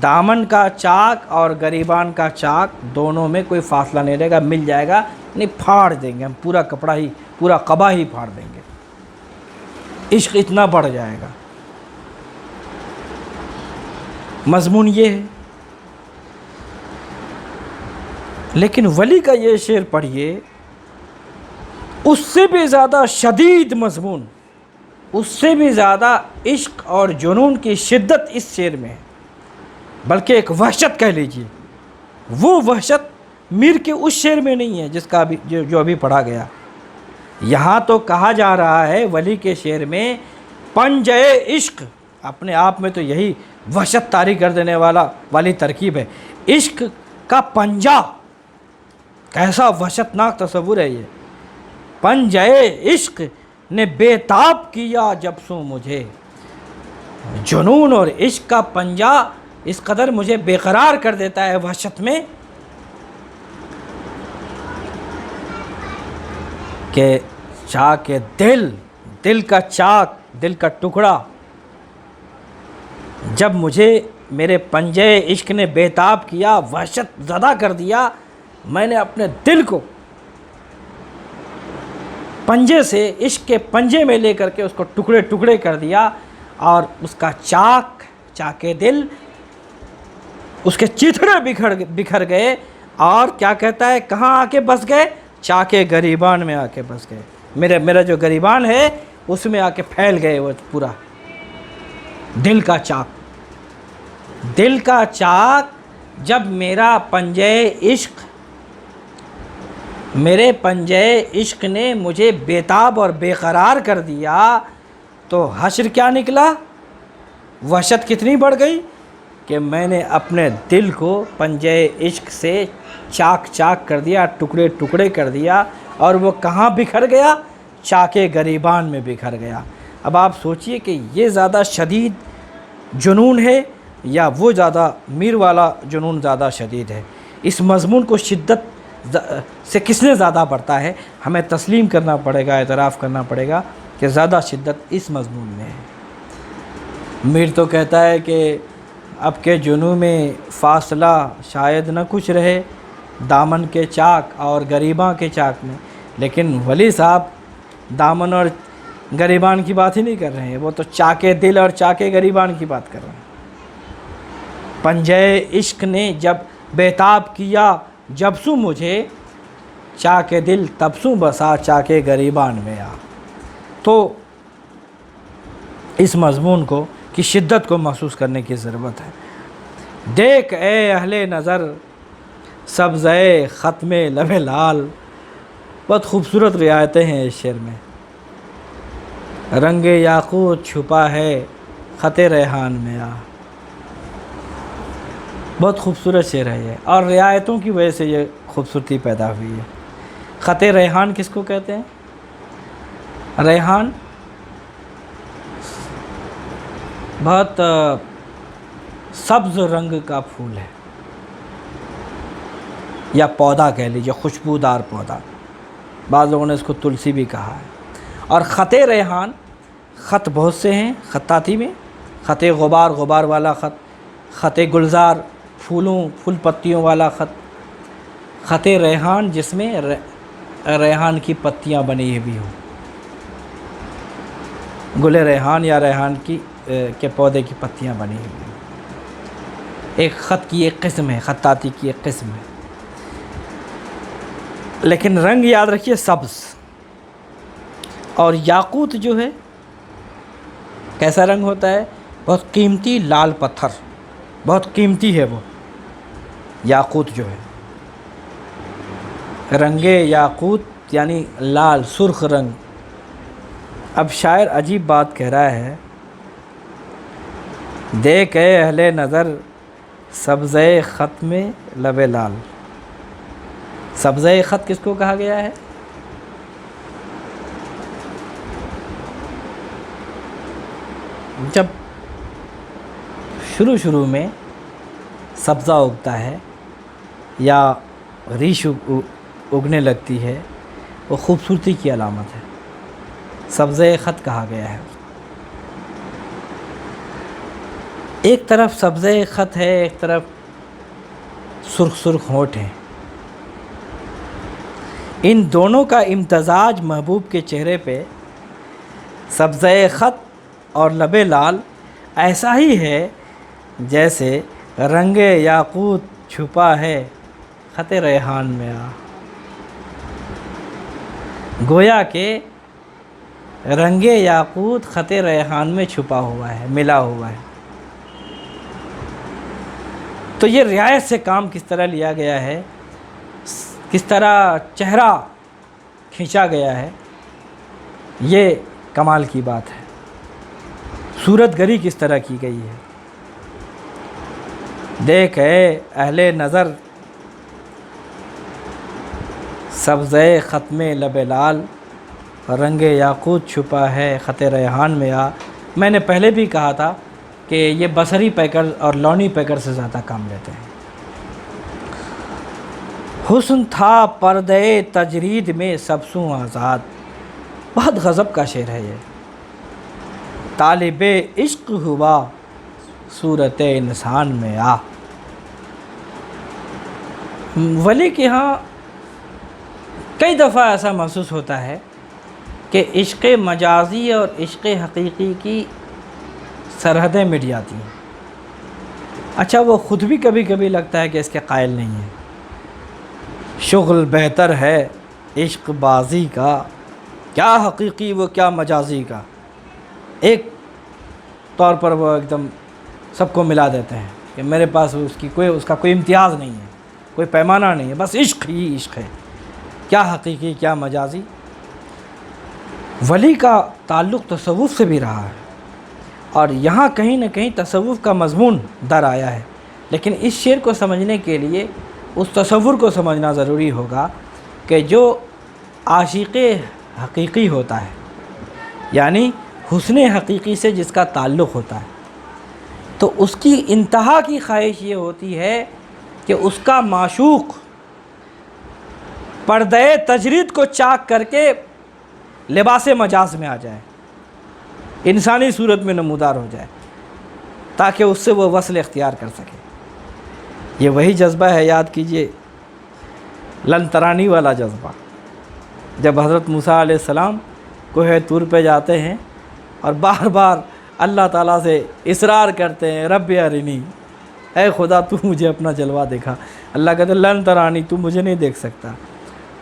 دامن کا چاک اور گریبان کا چاک دونوں میں کوئی فاصلہ نہیں رہے گا، مل جائے گا، نہیں پھاڑ دیں گے ہم، پورا کپڑا ہی، پورا قبا ہی پھاڑ دیں گے، عشق اتنا بڑھ جائے گا۔ مضمون یہ ہے۔ لیکن ولی کا یہ شعر پڑھیے، اس سے بھی زیادہ شدید مضمون، اس سے بھی زیادہ عشق اور جنون کی شدت اس شعر میں ہے، بلکہ ایک وحشت کہہ لیجیے۔ وہ وحشت میر کے اس شعر میں نہیں ہے جس کا جو ابھی پڑھا گیا۔ یہاں تو کہا جا رہا ہے ولی کے شعر میں پنجے عشق، اپنے آپ میں تو یہی وحشت طاری کر دینے والی ترکیب ہے۔ عشق کا پنجہ، کیسا وحشتناک تصور ہے یہ۔ پنجے عشق نے بے تاب کیا جب سو مجھے، جنون اور عشق کا پنجہ اس قدر مجھے بے قرار کر دیتا ہے وحشت میں کہ چاہ کے دل کا چاک، دل کا ٹکڑا جب مجھے میرے پنجے عشق نے بے تاب کیا، وحشت زدہ کر دیا، میں نے اپنے دل کو پنجے سے، عشق کے پنجے میں لے کر کے اس کو ٹکڑے ٹکڑے کر دیا، اور اس کا چاک دل، اس کے چیتھڑے بکھر گئے، اور کیا کہتا ہے، کہاں آ کے بس گئے؟ چاک گریبان میں آ کے بس گئے۔ میرا جو گریبان ہے اس میں آ کے پھیل گئے وہ پورا دل کا چاک۔ دل کا چاک جب میرا پنجے عشق، میرے پنجے عشق نے مجھے بےتاب اور بے قرار کر دیا، تو حشر کیا نکلا؟ وحشت کتنی بڑھ گئی کہ میں نے اپنے دل کو پنجے عشق سے چاک کر دیا، ٹکڑے ٹکڑے کر دیا، اور وہ کہاں بکھر گیا؟ چاک گریبان میں بکھر گیا۔ اب آپ سوچئے کہ یہ زیادہ شدید جنون ہے یا وہ زیادہ میر والا جنون زیادہ شدید ہے؟ اس مضمون کو شدت سے کس نے زیادہ بڑھتا ہے؟ ہمیں تسلیم کرنا پڑے گا، اعتراف کرنا پڑے گا کہ زیادہ شدت اس مضمون میں ہے۔ میر تو کہتا ہے کہ اب کے جنوں میں فاصلہ شاید نہ کچھ رہے، دامن کے چاک اور گریباں کے چاک میں، لیکن ولی صاحب دامن اور گریبان کی بات ہی نہیں کر رہے ہیں، وہ تو چاکے دل اور چاکے گریبان کی بات کر رہے ہیں۔ پنجے عشق نے جب بیتاب کیا جب سو مجھے، چاکے دل تب سو بسا چاکے گریبان میں آ۔ تو اس مضمون کو کی شدت کو محسوس کرنے کی ضرورت ہے۔ دیکھ اے اہل نظر سبزۂ ختم لب لال، بہت خوبصورت رعایتیں ہیں اس شعر میں۔ رنگ یاقوت چھپا ہے خط ریحان میں آ، بہت خوبصورت شعر ہے یہ، اور رعایتوں کی وجہ سے یہ خوبصورتی پیدا ہوئی ہے۔ خط ریحان کس کو کہتے ہیں؟ ریحان بہت سبز رنگ کا پھول ہے یا پودا کہہ لیجیے، خوشبودار پودا، بعض لوگوں نے اس کو تلسی بھی کہا ہے۔ اور خط ریحان، خط بہت سے ہیں خطاطی میں، خط غبار، غبار والا خط، خط گلزار، پھولوں پھول پتیوں والا خط، خط ریحان جس میں ریحان کی پتیاں بنی ہوئی ہوں، گل ریحان یا ریحان کے پودے کی پتیاں بنی ہوئی ہیں۔ ایک خط کی ایک قسم ہے، خطاطی کی ایک قسم ہے، لیکن رنگ یاد رکھیے سبز۔ اور یاقوت جو ہے کیسا رنگ ہوتا ہے؟ بہت قیمتی لال پتھر، بہت قیمتی ہے وہ یاقوت جو ہے۔ رنگ یاقوت یعنی لال سرخ رنگ۔ اب شاعر عجیب بات کہہ رہا ہے، دیکھ اے اہل نظر سبزۂ خط میں لب لال۔ سبزۂ خط کس کو کہا گیا ہے؟ جب شروع میں سبزہ اگتا ہے یا ریش اگنے لگتی ہے، وہ خوبصورتی کی علامت ہے، سبزۂ خط کہا گیا ہے۔ ایک طرف سبزۂ خط ہے، ایک طرف سرخ سرخ ہونٹ ہیں، ان دونوں کا امتزاج محبوب کے چہرے پہ سبزۂ خط اور لب لال ایسا ہی ہے جیسے رنگ یاقوت چھپا ہے خط ریحان میں آ۔ گویا کہ رنگ یاقوت خط ریحان میں چھپا ہوا ہے، ملا ہوا ہے۔ تو یہ رعایت سے کام کس طرح لیا گیا ہے، کس طرح چہرہ کھینچا گیا ہے، یہ کمال کی بات ہے۔ صورت گری کس طرح کی گئی ہے۔ دیکھ اے اہل نظر سبزۂ ختم لب لال، رنگ یاقوت چھپا ہے خط ریحان میں آ۔ میں نے پہلے بھی کہا تھا کہ یہ بصری پیکر اور لونی پیکر سے زیادہ کام لیتے ہیں۔ حسن تھا پردے تجرید میں سبسوں آزاد، بہت غضب کا شعر ہے یہ۔ طالب عشق ہوا صورت انسان میں آ۔ ولی کے ہاں کئی دفعہ ایسا محسوس ہوتا ہے کہ عشق مجازی اور عشق حقیقی کی سرحدیں مٹ جاتی ہیں۔ اچھا وہ خود بھی کبھی کبھی لگتا ہے کہ اس کے قائل نہیں ہے۔ شغل بہتر ہے عشق بازی کا، کیا حقیقی وہ کیا مجازی کا۔ ایک طور پر وہ ایک دم سب کو ملا دیتے ہیں کہ میرے پاس اس کا کوئی امتیاز نہیں ہے، کوئی پیمانہ نہیں ہے، بس عشق ہی عشق ہے، کیا حقیقی کیا مجازی۔ ولی کا تعلق تصوف سے بھی رہا ہے، اور یہاں کہیں نہ کہیں تصوف کا مضمون در آیا ہے، لیکن اس شعر کو سمجھنے کے لیے اس تصور کو سمجھنا ضروری ہوگا کہ جو عاشق حقیقی ہوتا ہے، یعنی حسن حقیقی سے جس کا تعلق ہوتا ہے، تو اس کی انتہا کی خواہش یہ ہوتی ہے کہ اس کا معشوق پردے تجرید کو چاک کر کے لباس مجاز میں آ جائے، انسانی صورت میں نمودار ہو جائے، تاکہ اس سے وہ وصل اختیار کر سکے۔ یہ وہی جذبہ ہے، یاد کیجئے، لن ترانی والا جذبہ۔ جب حضرت موسیٰ علیہ السلام کوہ طور پہ جاتے ہیں اور بار بار اللہ تعالیٰ سے اصرار کرتے ہیں، رب ارنی، اے خدا تو مجھے اپنا جلوہ دکھا۔ اللہ کہتے ہیں لن ترانی، تو مجھے نہیں دیکھ سکتا۔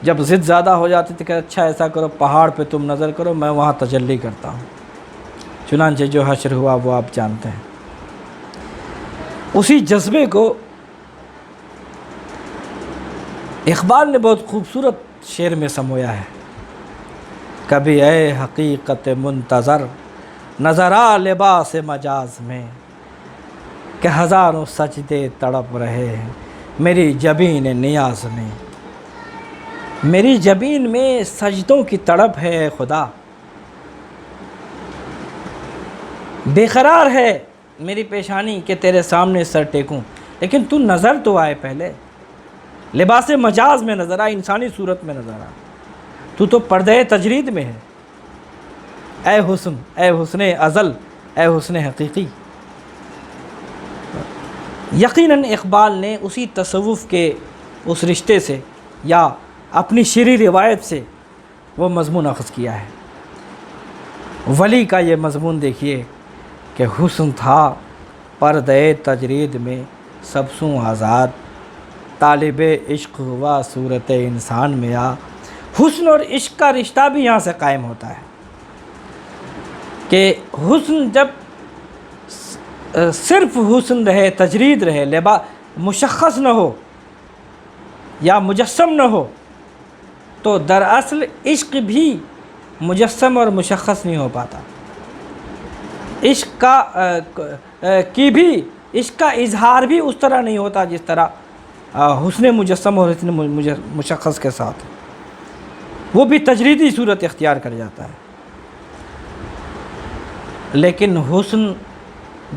جب ضد زیادہ ہو جاتی تھی کہ اچھا ایسا کرو، پہاڑ پہ تم نظر کرو، میں وہاں تجلی کرتا ہوں۔ چنانچہ جو حشر ہوا وہ آپ جانتے ہیں۔ اسی جذبے کو اقبال نے بہت خوبصورت شعر میں سمویا ہے۔ کبھی اے حقیقت منتظر نظر آ لباس مجاز میں، کہ ہزاروں سجدے تڑپ رہے ہیں میری جبین نیاز میں۔ میری جبین میں سجدوں کی تڑپ ہے اے خدا، بے قرار ہے میری پیشانی کہ تیرے سامنے سر ٹیکوں، لیکن تو نظر تو آئے، پہلے لباس مجاز میں نظر آ، انسانی صورت میں نظر آ، تو پردے تجرید میں ہے۔ اے حسن، اے حسن ازل، اے حسن حقیقی۔ یقیناً اقبال نے اسی تصوف کے اس رشتے سے یا اپنی شعری روایت سے وہ مضمون اخذ کیا ہے۔ ولی کا یہ مضمون دیکھیے کہ حسن تھا پردے تجرید میں سب سوں آزاد، طالب عشق ہوا صورت انسان میں آ۔ حسن اور عشق کا رشتہ بھی یہاں سے قائم ہوتا ہے کہ حسن جب صرف حسن رہے، تجرید رہے، مشخص نہ ہو یا مجسم نہ ہو، تو دراصل عشق بھی مجسم اور مشخص نہیں ہو پاتا۔ عشق کا اظہار بھی اس طرح نہیں ہوتا جس طرح حسن مجسم اور حسن مشخص کے ساتھ، وہ بھی تجریدی صورت اختیار کر جاتا ہے۔ لیکن حسن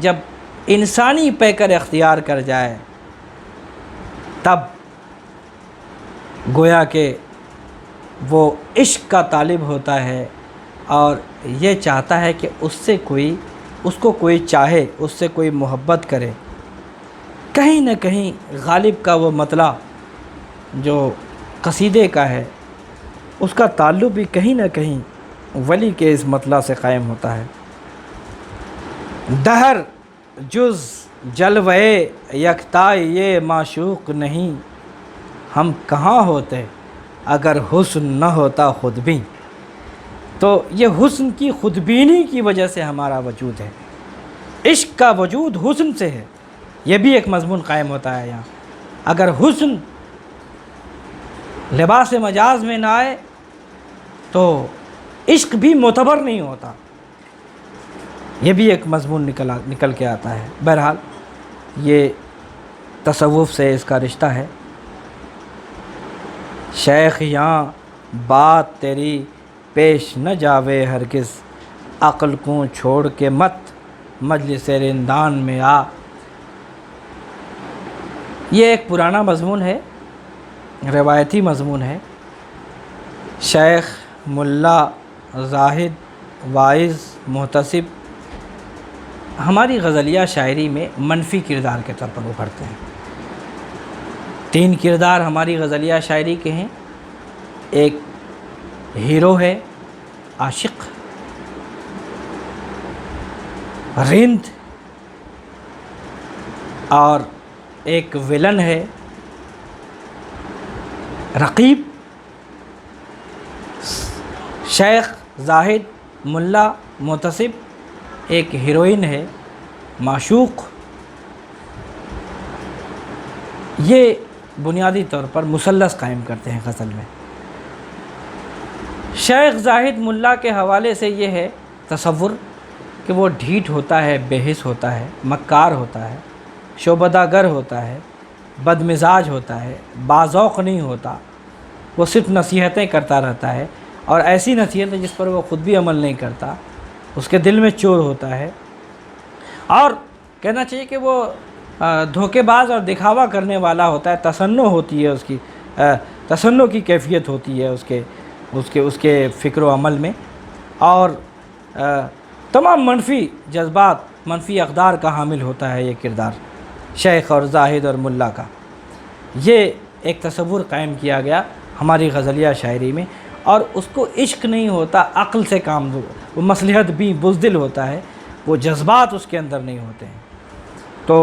جب انسانی پیکر اختیار کر جائے تب گویا کہ وہ عشق کا طالب ہوتا ہے اور یہ چاہتا ہے کہ اس کو کوئی چاہے، اس سے کوئی محبت کرے۔ کہیں نہ کہیں غالب کا وہ مطلع جو قصیدے کا ہے، اس کا تعلق بھی کہیں نہ کہیں ولی کے اس مطلع سے قائم ہوتا ہے۔ دہر جز جلوے یکتا یہ معشوق نہیں، ہم کہاں ہوتے اگر حسن نہ ہوتا خود بھی۔ تو یہ حسن کی خودبینی کی وجہ سے ہمارا وجود ہے، عشق کا وجود حسن سے ہے، یہ بھی ایک مضمون قائم ہوتا ہے یہاں۔ اگر حسن لباس مجاز میں نہ آئے تو عشق بھی معتبر نہیں ہوتا، یہ بھی ایک مضمون نکل کے آتا ہے۔ بہرحال یہ تصوف سے اس کا رشتہ ہے۔ شیخ یاں بات تیری پیش نہ جاوے ہرگز، عقل کو چھوڑ کے مت مجلس رندان میں آ۔ یہ ایک پرانا مضمون ہے، روایتی مضمون ہے۔ شیخ، ملا، زاہد، واعظ، محتسب ہماری غزلیہ شاعری میں منفی کردار کے طور پر ابھرتے ہیں۔ 3 کردار ہماری غزلیہ شاعری کے ہیں۔ ایک ہیرو ہے، عاشق، رند، اور ایک ویلن ہے، رقیب۔ شیخ، زاہد، ملا، محتسب، ایک ہیروئن ہے، معشوق۔ یہ بنیادی طور پر مثلث قائم کرتے ہیں غزل میں۔ شیخ، زاہد، ملا کے حوالے سے یہ ہے تصور کہ وہ ڈھیٹ ہوتا ہے، بے حس ہوتا ہے، مکار ہوتا ہے، شعبدہ گر ہوتا ہے، بد مزاج ہوتا ہے، باذوق نہیں ہوتا، وہ صرف نصیحتیں کرتا رہتا ہے، اور ایسی نصیحتیں جس پر وہ خود بھی عمل نہیں کرتا، اس کے دل میں چور ہوتا ہے۔ اور کہنا چاہیے کہ وہ دھوکے باز اور دکھاوا کرنے والا ہوتا ہے، تصنع ہوتی ہے اس کی، تصنع کی کیفیت ہوتی ہے اس کے فکر و عمل میں، اور تمام منفی جذبات، منفی اقدار کا حامل ہوتا ہے یہ کردار شیخ اور زاہد اور ملا کا۔ یہ ایک تصور قائم کیا گیا ہماری غزلیہ شاعری میں، اور اس کو عشق نہیں ہوتا، عقل سے کام، وہ مصلحت بھی بزدل ہوتا ہے، وہ جذبات اس کے اندر نہیں ہوتے ہیں۔ تو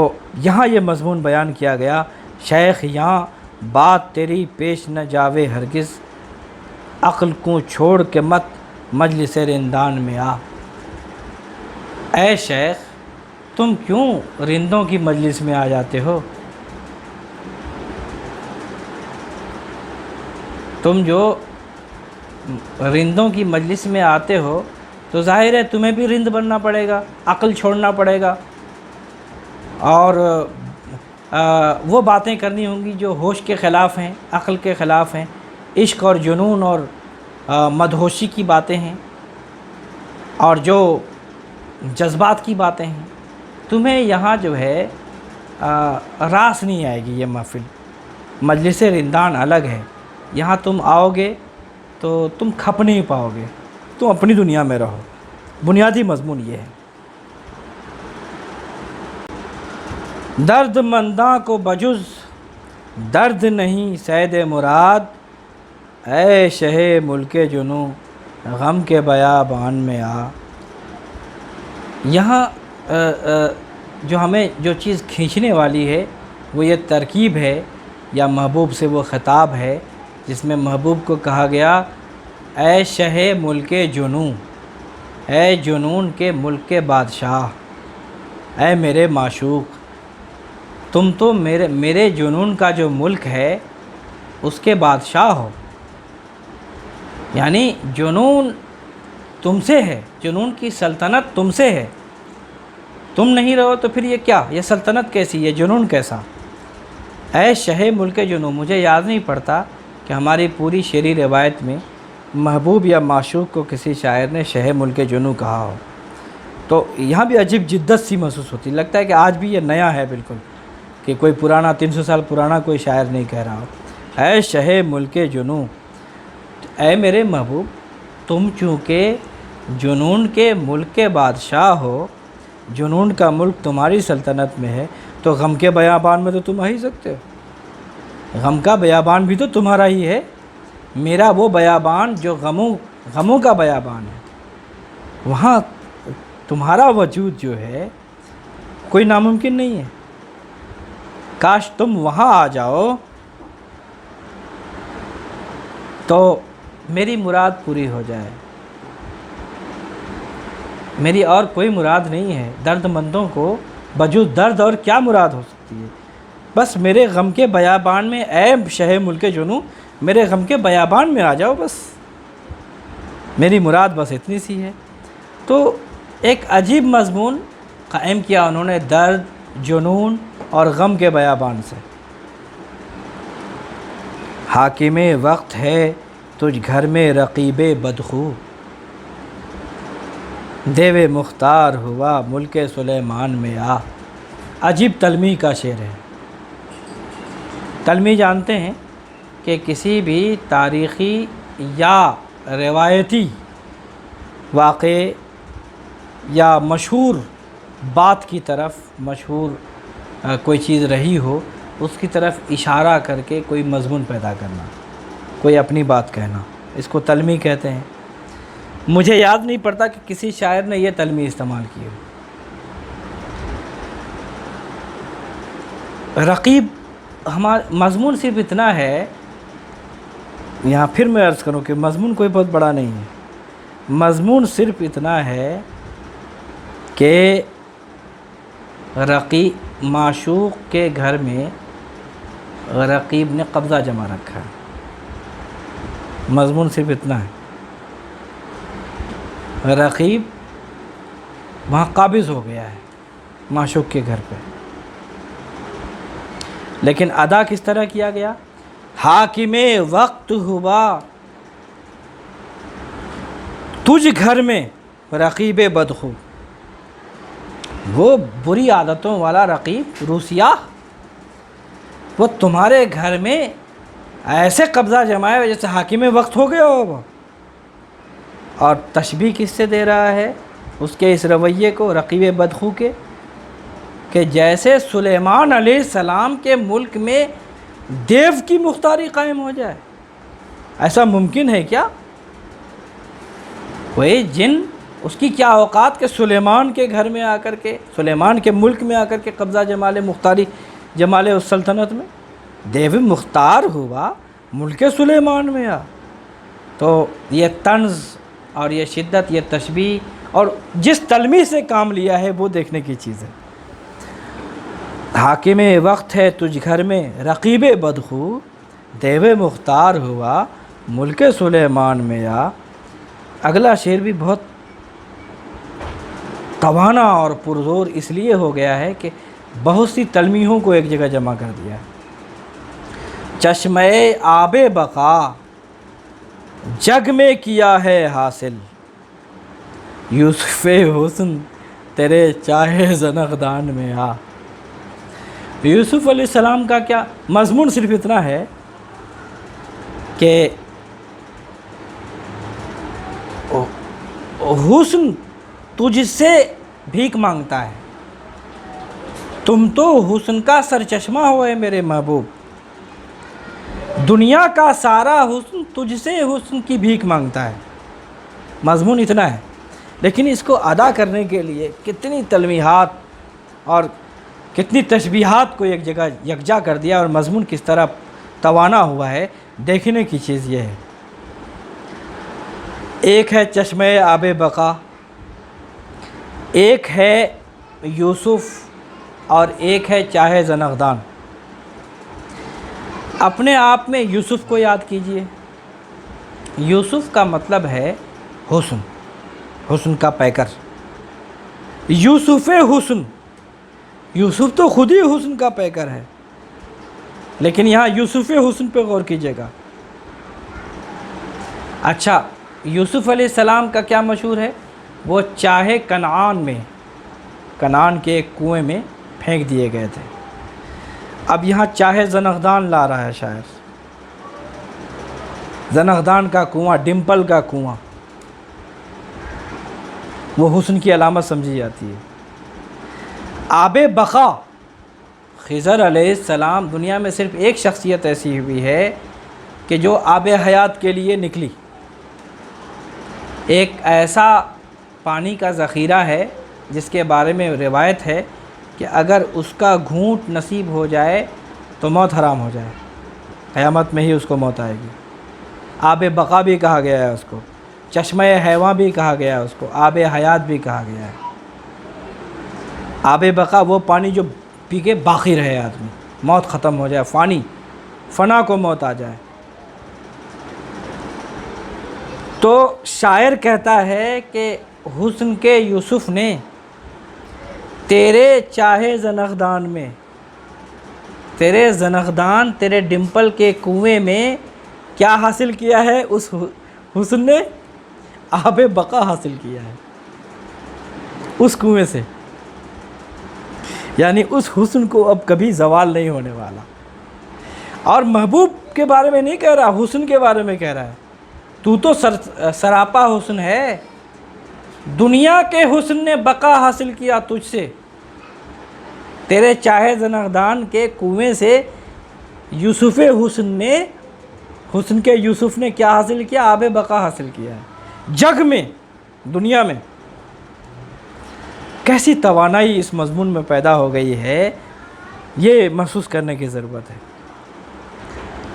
یہاں یہ مضمون بیان کیا گیا، شیخ یہاں بات تیری پیش نہ جاوے ہرگز، عقل کو چھوڑ کے مت مجلس رندان میں آ۔ اے شیخ تم کیوں رندوں کی مجلس میں آ جاتے ہو؟ تم جو رندوں کی مجلس میں آتے ہو تو ظاہر ہے تمہیں بھی رند بننا پڑے گا، عقل چھوڑنا پڑے گا، اور وہ باتیں کرنی ہوں گی جو ہوش کے خلاف ہیں، عقل کے خلاف ہیں، عشق اور جنون اور مدہوشی کی باتیں ہیں، اور جو جذبات کی باتیں ہیں۔ تمہیں یہاں جو ہے راس نہیں آئے گی یہ محفل، مجلس رندان الگ ہے، یہاں تم آؤ گے تو تم کھپ نہیں پاؤ گے، تم اپنی دنیا میں رہو۔ بنیادی مضمون یہ ہے۔ درد منداں کو بجز درد نہیں صید مراد، اے شہ ملک جنوں غم کے بیابان میں آ۔ یہاں جو ہمیں جو چیز کھینچنے والی ہے وہ یہ ترکیب ہے، یا محبوب سے وہ خطاب ہے جس میں محبوب کو کہا گیا اے شہ ملک جنوں، اے جنون کے ملک کے بادشاہ، اے میرے معشوق، تم تو میرے جنون کا جو ملک ہے اس کے بادشاہ ہو۔ یعنی جنون تم سے ہے، جنون کی سلطنت تم سے ہے، تم نہیں رہو تو پھر یہ کیا، یہ سلطنت کیسی، یہ جنون کیسا؟ اے شہ ملک جنوں، مجھے یاد نہیں پڑتا کہ ہماری پوری شعری روایت میں محبوب یا معشوق کو کسی شاعر نے شہ ملک جنوں کہا ہو۔ تو یہاں بھی عجیب جدت سی محسوس ہوتی، لگتا ہے کہ آج بھی یہ نیا ہے بالکل، کہ کوئی پرانا 300 سال پرانا کوئی شاعر نہیں کہہ رہا ہو۔ اے شہ ملک جنوں، اے میرے محبوب، تم چونکہ جنون کے ملک کے بادشاہ ہو، جنون کا ملک تمہاری سلطنت میں ہے، تو غم کے بیابان میں تو تم آ ہی سکتے ہو۔ غم کا بیابان بھی تو تمہارا ہی ہے، میرا وہ بیابان جو غموں کا بیابان ہے، وہاں تمہارا وجود جو ہے کوئی ناممکن نہیں ہے۔ کاش تم وہاں آ جاؤ تو میری مراد پوری ہو جائے، میری اور کوئی مراد نہیں ہے۔ درد مندوں کو بجز درد اور کیا مراد ہو سکتی ہے؟ بس میرے غم کے بیابان میں، اے شہ ملک جنوں، میرے غم کے بیابان میں آ جاؤ، بس میری مراد بس اتنی سی ہے۔ تو ایک عجیب مضمون قائم کیا انہوں نے درد، جنون اور غم کے بیابان سے۔ حاکم وقت ہے تجھ گھر میں رقیب بدخو، دیو مختار ہوا ملک سلیمان میں آ۔ عجیب تلمیح کا شعر ہے۔ تلمیح جانتے ہیں کہ کسی بھی تاریخی یا روایتی واقعے یا مشہور بات کی طرف، مشہور کوئی چیز رہی ہو اس کی طرف اشارہ کر کے کوئی مضمون پیدا کرنا، کوئی اپنی بات کہنا، اس کو تلمیح کہتے ہیں۔ مجھے یاد نہیں پڑتا کہ کسی شاعر نے یہ تلمیح استعمال کی ہو۔ رقیب ہمارا مضمون صرف اتنا ہے، یہاں پھر میں عرض کروں کہ مضمون کوئی بہت بڑا نہیں ہے، مضمون صرف اتنا ہے کہ رقیب معشوق کے گھر میں رقیب نے قبضہ جما رکھا ہے، مضمون صرف اتنا ہے۔ رقیب وہاں قابض ہو گیا ہے معشوق کے گھر پہ، لیکن ادا کس طرح کیا گیا؟ حاکم وقت ہوا تجھ گھر میں رقیب بدخو، وہ بری عادتوں والا رقیب روسیہ، وہ تمہارے گھر میں ایسے قبضہ جمائے ہوئے جیسے حاکم وقت ہو گیا ہو وہ. اور تشبیہ کس سے دے رہا ہے اس کے اس رویے کو، رقیب بدخو کے، کہ جیسے سلیمان علیہ السلام کے ملک میں دیو کی مختاری قائم ہو جائے. ایسا ممکن ہے کیا؟ کوئی جن، اس کی کیا اوقات کہ سلیمان کے گھر میں آ کر کے، سلیمان کے ملک میں آ کر کے قبضہ جمالے مختاری جمالے اس سلطنت میں. دیو مختار ہوا ملک سلیمان میں آ. تو یہ طنز اور یہ شدت، یہ تشبیہ اور جس تلمیح سے کام لیا ہے وہ دیکھنے کی چیز ہے. حاکم وقت ہے تجھ گھر میں رقیب بدخو، دیو مختار ہوا ملک سلیمان میں آ. اگلا شعر بھی بہت توانا اور پرزور اس لیے ہو گیا ہے کہ بہت سی تلمیحوں کو ایک جگہ جمع کر دیا. چشمہ آب بقا جگ میں کیا ہے حاصل، یوسف حسن تیرے چاہے زنخدان میں آ. یوسف علیہ السلام کا کیا مضمون صرف اتنا ہے کہ حسن تجھ سے بھیک مانگتا ہے. تم تو حسن کا سرچشمہ ہوئے میرے محبوب، دنیا کا سارا حسن تجھ سے حسن کی بھیک مانگتا ہے. مضمون اتنا ہے، لیکن اس کو ادا کرنے کے لیے کتنی تلمیحات اور کتنی تشبیہات کو ایک جگہ یکجا کر دیا، اور مضمون کس طرح توانا ہوا ہے. دیکھنے کی چیز یہ ہے، ایک ہے چشمہ آب بقا، ایک ہے یوسف، اور ایک ہے چاہے زنخدان. اپنے آپ میں یوسف کو یاد کیجئے. یوسف کا مطلب ہے حسن، حسن کا پیکر. یوسف حسن، یوسف تو خود ہی حسن کا پیکر ہے، لیکن یہاں یوسف حسن پہ غور کیجیے گا. اچھا، یوسف علیہ السلام کا کیا مشہور ہے؟ وہ چاہے کنعان میں، کنعان کے ایک کنویں میں پھینک دیے گئے تھے. اب یہاں چاہے زنخدان لا رہا ہے شاعر. زنخدان کا کنواں، ڈمپل کا کنواں، وہ حسن کی علامت سمجھی جاتی ہے. آب بقا، خضر علیہ السلام، دنیا میں صرف ایک شخصیت ایسی ہوئی ہے کہ جو آب حیات کے لیے نکلی. ایک ایسا پانی کا ذخیرہ ہے جس کے بارے میں روایت ہے کہ اگر اس کا گھونٹ نصیب ہو جائے تو موت حرام ہو جائے، قیامت میں ہی اس کو موت آئے گی. آب بقا بھی کہا گیا ہے اس کو، چشمہ حیواں بھی کہا گیا ہے اس کو، آب حیات بھی کہا گیا ہے. آب بقا وہ پانی جو پی کے باقی رہے آدمی، موت ختم ہو جائے، فنا کو موت آ جائے. تو شاعر کہتا ہے کہ حسن کے یوسف نے تیرے چاہے زنخدان میں، تیرے زنخدان، تیرے ڈمپل کے کنویں میں کیا حاصل کیا ہے؟ اس حسن نے آب بقا حاصل کیا ہے اس کنویں سے. یعنی اس حسن کو اب کبھی زوال نہیں ہونے والا. اور محبوب کے بارے میں نہیں کہہ رہا، حسن کے بارے میں کہہ رہا ہے. تو سراپا حسن ہے، دنیا کے حسن نے بقا حاصل کیا تجھ سے. تیرے چاہے زنخدان کے کنویں سے یوسف حسن نے، حسن کے یوسف نے کیا حاصل کیا؟ آب بقا حاصل کیا ہے جگ میں، دنیا میں. کیسی توانائی اس مضمون میں پیدا ہو گئی ہے، یہ محسوس کرنے کی ضرورت ہے.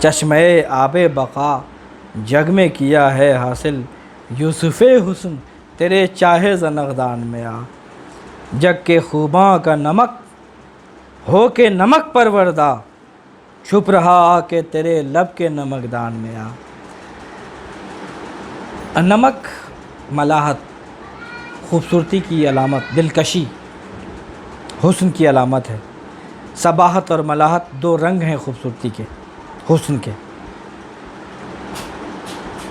چشمہ آب بقا جگ میں کیا ہے حاصل، یوسف حسن تیرے چاہے زنخدان میں آ. جگ کے خوباں کا نمک ہو کے نمک پروردہ، چھپ رہا آ کے تیرے لب کے نمکدان میں آ. نمک ملاحت، خوبصورتی کی علامت، دلکشی، حسن کی علامت ہے. صباحت اور ملاحت دو رنگ ہیں خوبصورتی کے، حسن کے،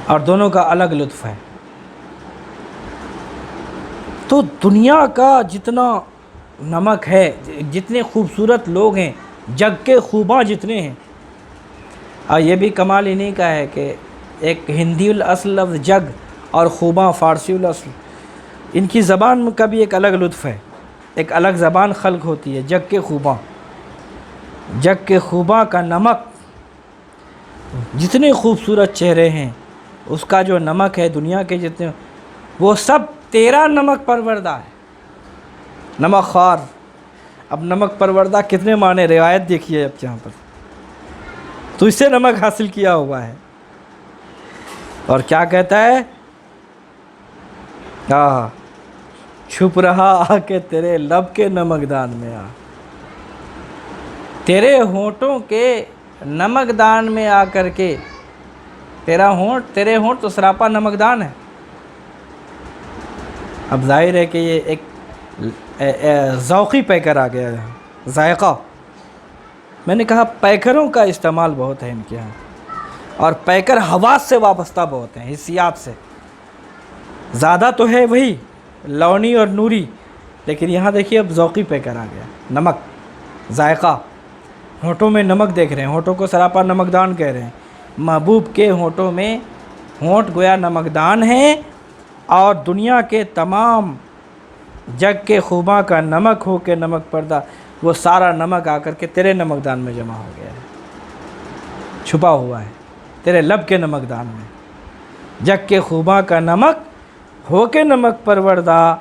اور دونوں کا الگ لطف ہے. تو دنیا کا جتنا نمک ہے، جتنے خوبصورت لوگ ہیں، جگ کے خوباں جتنے ہیں. اور یہ بھی کمال انہیں کا ہے کہ ایک ہندی الاصل لفظ جگ اور خوباں فارسی الاصل، ان کی زبان کا بھی ایک الگ لطف ہے، ایک الگ زبان خلق ہوتی ہے. جگ کے خوباں، جگ کے خوباں کا نمک، جتنے خوبصورت چہرے ہیں اس کا جو نمک ہے دنیا کے جتنے، وہ سب تیرا نمک پروردہ ہے. نمک خوار. اب نمک پروردہ کتنے معنی، روایت دیکھیے اب یہاں پر، تو اس سے نمک حاصل کیا ہوا ہے. اور کیا کہتا ہے، چھپ رہا آ کے تیرے لب کے نمکدان میں آ. تیرے ہونٹوں کے نمکدان میں آ کر کے، تیرے ہونٹ تو سراپا نمکدان ہے. اب ظاہر ہے کہ یہ ایک ذوقی پیکر آ گیا ہے، ذائقہ. میں نے کہا پیکروں کا استعمال بہت ہے ان کے ہاں، اور پیکر حواس سے وابستہ بہت ہیں، حسیات سے. زیادہ تو ہے وہی لونی اور نوری، لیکن یہاں دیکھیے اب ذوقی پیکر آ گیا. نمک، ذائقہ. ہونٹوں میں نمک دیکھ رہے ہیں، ہونٹوں کو سراپا نمکدان کہہ رہے ہیں. محبوب کے ہونٹوں میں، ہونٹ گویا نمکدان ہیں، اور دنیا کے تمام جگ کے خوباں کا نمک ہو کے نمک پردہ، وہ سارا نمک آ کر کے تیرے نمکدان میں جمع ہو گیا ہے، چھپا ہوا ہے تیرے لب کے نمکدان میں. جگ کے خوباں کا نمک ہو کے نمک پروردہ،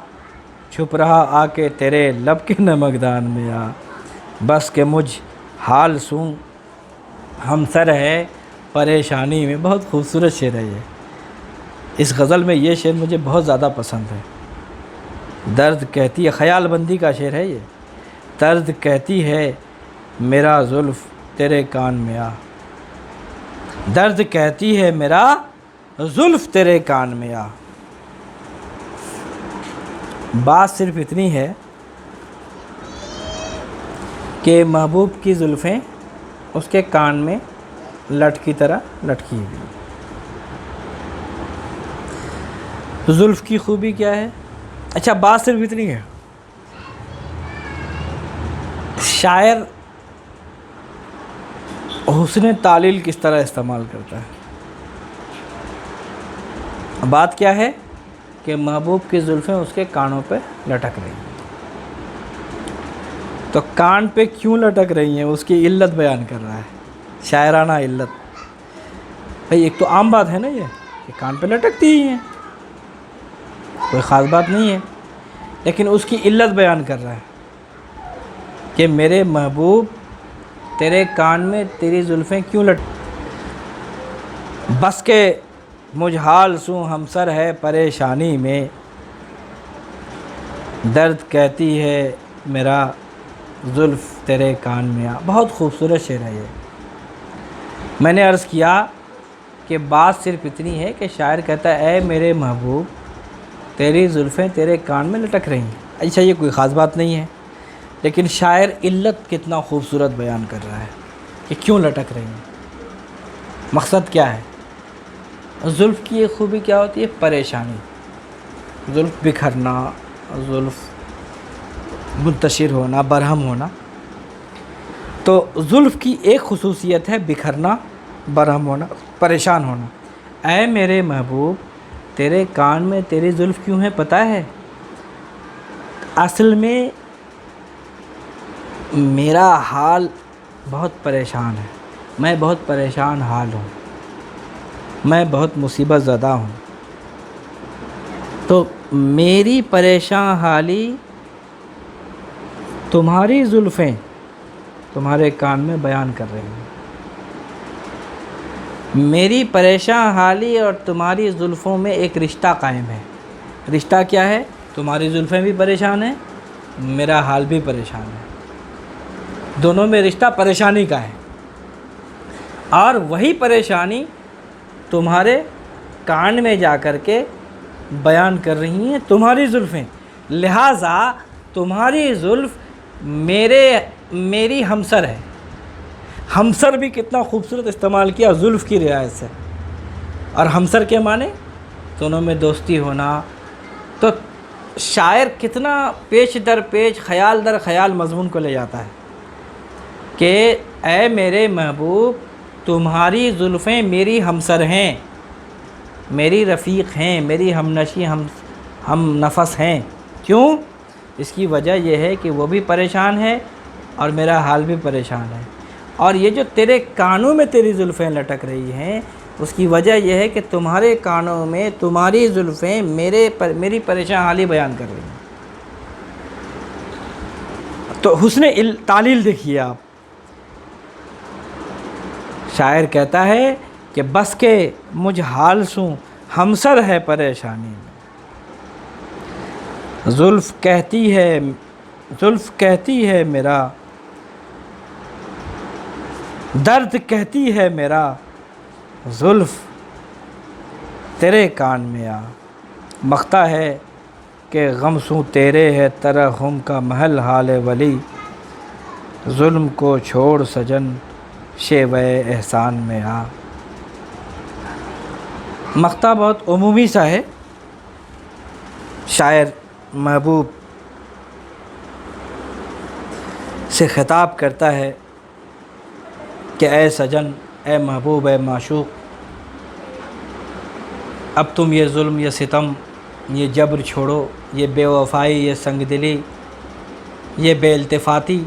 چھپ رہا آ کے تیرے لب کے نمکدان میں آ. بس کہ مجھ حال سوں ہم سر ہے پریشانی میں. بہت خوبصورت شعر ہے یہ. اس غزل میں یہ شعر مجھے بہت زیادہ پسند ہے. درد کہتی ہے، خیال بندی کا شعر ہے یہ. درد کہتی ہے میرا زلف تیرے کان میں آ. درد کہتی ہے میرا زلف تیرے کان میں آ. بات صرف اتنی ہے کہ محبوب کی زلفیں اس کے کان میں لٹ کی طرح لٹکی ہوئی. زلف کی خوبی کیا ہے؟ اچھا بات صرف اتنی ہے، شاعر حسن تعلیل کس طرح استعمال کرتا ہے. بات کیا ہے کہ محبوب کی زلفیں اس کے کانوں پہ لٹک رہی ہیں. تو کان پہ کیوں لٹک رہی ہیں اس کی علت بیان کر رہا ہے، شاعرانہ علت. بھئی ایک تو عام بات ہے نا یہ کہ کان پہ لٹکتی ہی ہیں، کوئی خاص بات نہیں ہے، لیکن اس کی علت بیان کر رہا ہے کہ میرے محبوب تیرے کان میں تیری زلفیں کیوں بس کہ مجھ حال سوں ہمسر ہے پریشانی میں. درد کہتی ہے میرا زلف تیرے کان میں آ. بہت خوبصورت شعر ہے یہ. میں نے عرض کیا کہ بات صرف اتنی ہے کہ شاعر کہتا ہے اے میرے محبوب تیری زلفیں تیرے کان میں لٹک رہی ہیں. اچھا یہ کوئی خاص بات نہیں ہے، لیکن شاعر علت کتنا خوبصورت بیان کر رہا ہے کہ کیوں لٹک رہی ہیں، مقصد کیا ہے. زلف کی ایک خوبی کیا ہوتی ہے، پریشانی. زلف بکھرنا، زلف منتشر ہونا، برہم ہونا. تو زلف کی ایک خصوصیت ہے بکھرنا، برہم ہونا، پریشان ہونا. اے میرے محبوب تیرے کان میں تیری زلف کیوں ہے پتہ ہے؟ اصل میں میرا حال بہت پریشان ہے، میں بہت پریشان حال ہوں، میں بہت مصیبت زدہ ہوں. تو میری پریشان حالی تمہاری زلفیں تمہارے کان میں بیان کر رہی ہیں. میری پریشان حالی اور تمہاری زلفوں میں ایک رشتہ قائم ہے. رشتہ کیا ہے؟ تمہاری زلفیں بھی پریشان ہیں، میرا حال بھی پریشان ہے. دونوں میں رشتہ پریشانی کا ہے، اور وہی پریشانی تمہارے کان میں جا کر کے بیان کر رہی ہیں تمہاری زلفیں. لہٰذا تمہاری زلف میری ہمسر ہے. ہمسر بھی کتنا خوبصورت استعمال کیا زلف کی رعایت سے. اور ہمسر کے معنی دونوں میں دوستی ہونا. تو شاعر کتنا پیچ در پیچ خیال در خیال مضمون کو لے جاتا ہے کہ اے میرے محبوب تمہاری زلفیں میری ہمسر ہیں، میری رفیق ہیں، میری ہمنشی ہم نفس ہیں۔ کیوں؟ اس کی وجہ یہ ہے کہ وہ بھی پریشان ہے اور میرا حال بھی پریشان ہے، اور یہ جو تیرے کانوں میں تیری زلفیں لٹک رہی ہیں اس کی وجہ یہ ہے کہ تمہارے کانوں میں تمہاری زلفیں میری پریشان حالی بیان کر رہی ہیں۔ تو حسن تعلیل دیکھیے آپ، شاعر کہتا ہے کہ بس کے مجھ حال سوں ہمسر ہے پریشانی میں، زلف کہتی ہے میرا درد، کہتی ہے میرا زلف تیرے کان میں آ، مختا ہے کہ غم سوں تیرے ہے ترحم کا محل حال ولی، ظلم کو چھوڑ سجن شیوہ احسان میں آ۔ مقطع بہت عمومی سا ہے، شاعر محبوب سے خطاب کرتا ہے کہ اے سجن، اے محبوب، اے معشوق، اب تم یہ ظلم، یہ ستم، یہ جبر چھوڑو، یہ بے وفائی، یہ سنگ دلی، یہ بے التفاتی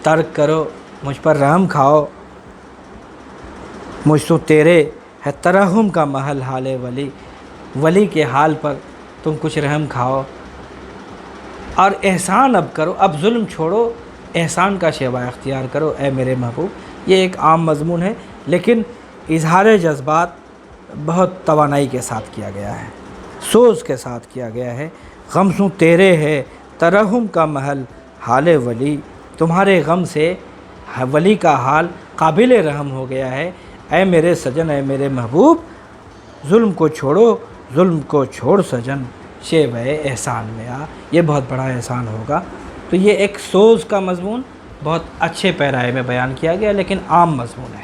ترک کرو، مجھ پر رحم کھاؤ، مجھ تو تیرے ہے ترحم کا محل حال ولی، ولی کے حال پر تم کچھ رحم کھاؤ اور احسان اب کرو، اب ظلم چھوڑو، احسان کا شیوہ اختیار کرو اے میرے محبوب۔ یہ ایک عام مضمون ہے لیکن اظہار جذبات بہت توانائی کے ساتھ کیا گیا ہے، سوز کے ساتھ کیا گیا ہے۔ غم سوں تیرے ہے ترحم کا محل حال ولی، تمہارے غم سے ولی کا حال قابل رحم ہو گیا ہے۔ اے میرے سجن، اے میرے محبوب، ظلم کو چھوڑو، ظلم کو چھوڑ سجن شیوہ احسان میں آ، یہ بہت بڑا احسان ہوگا۔ تو یہ ایک سوز کا مضمون بہت اچھے پیرائے میں بیان کیا گیا لیکن عام مضمون ہے۔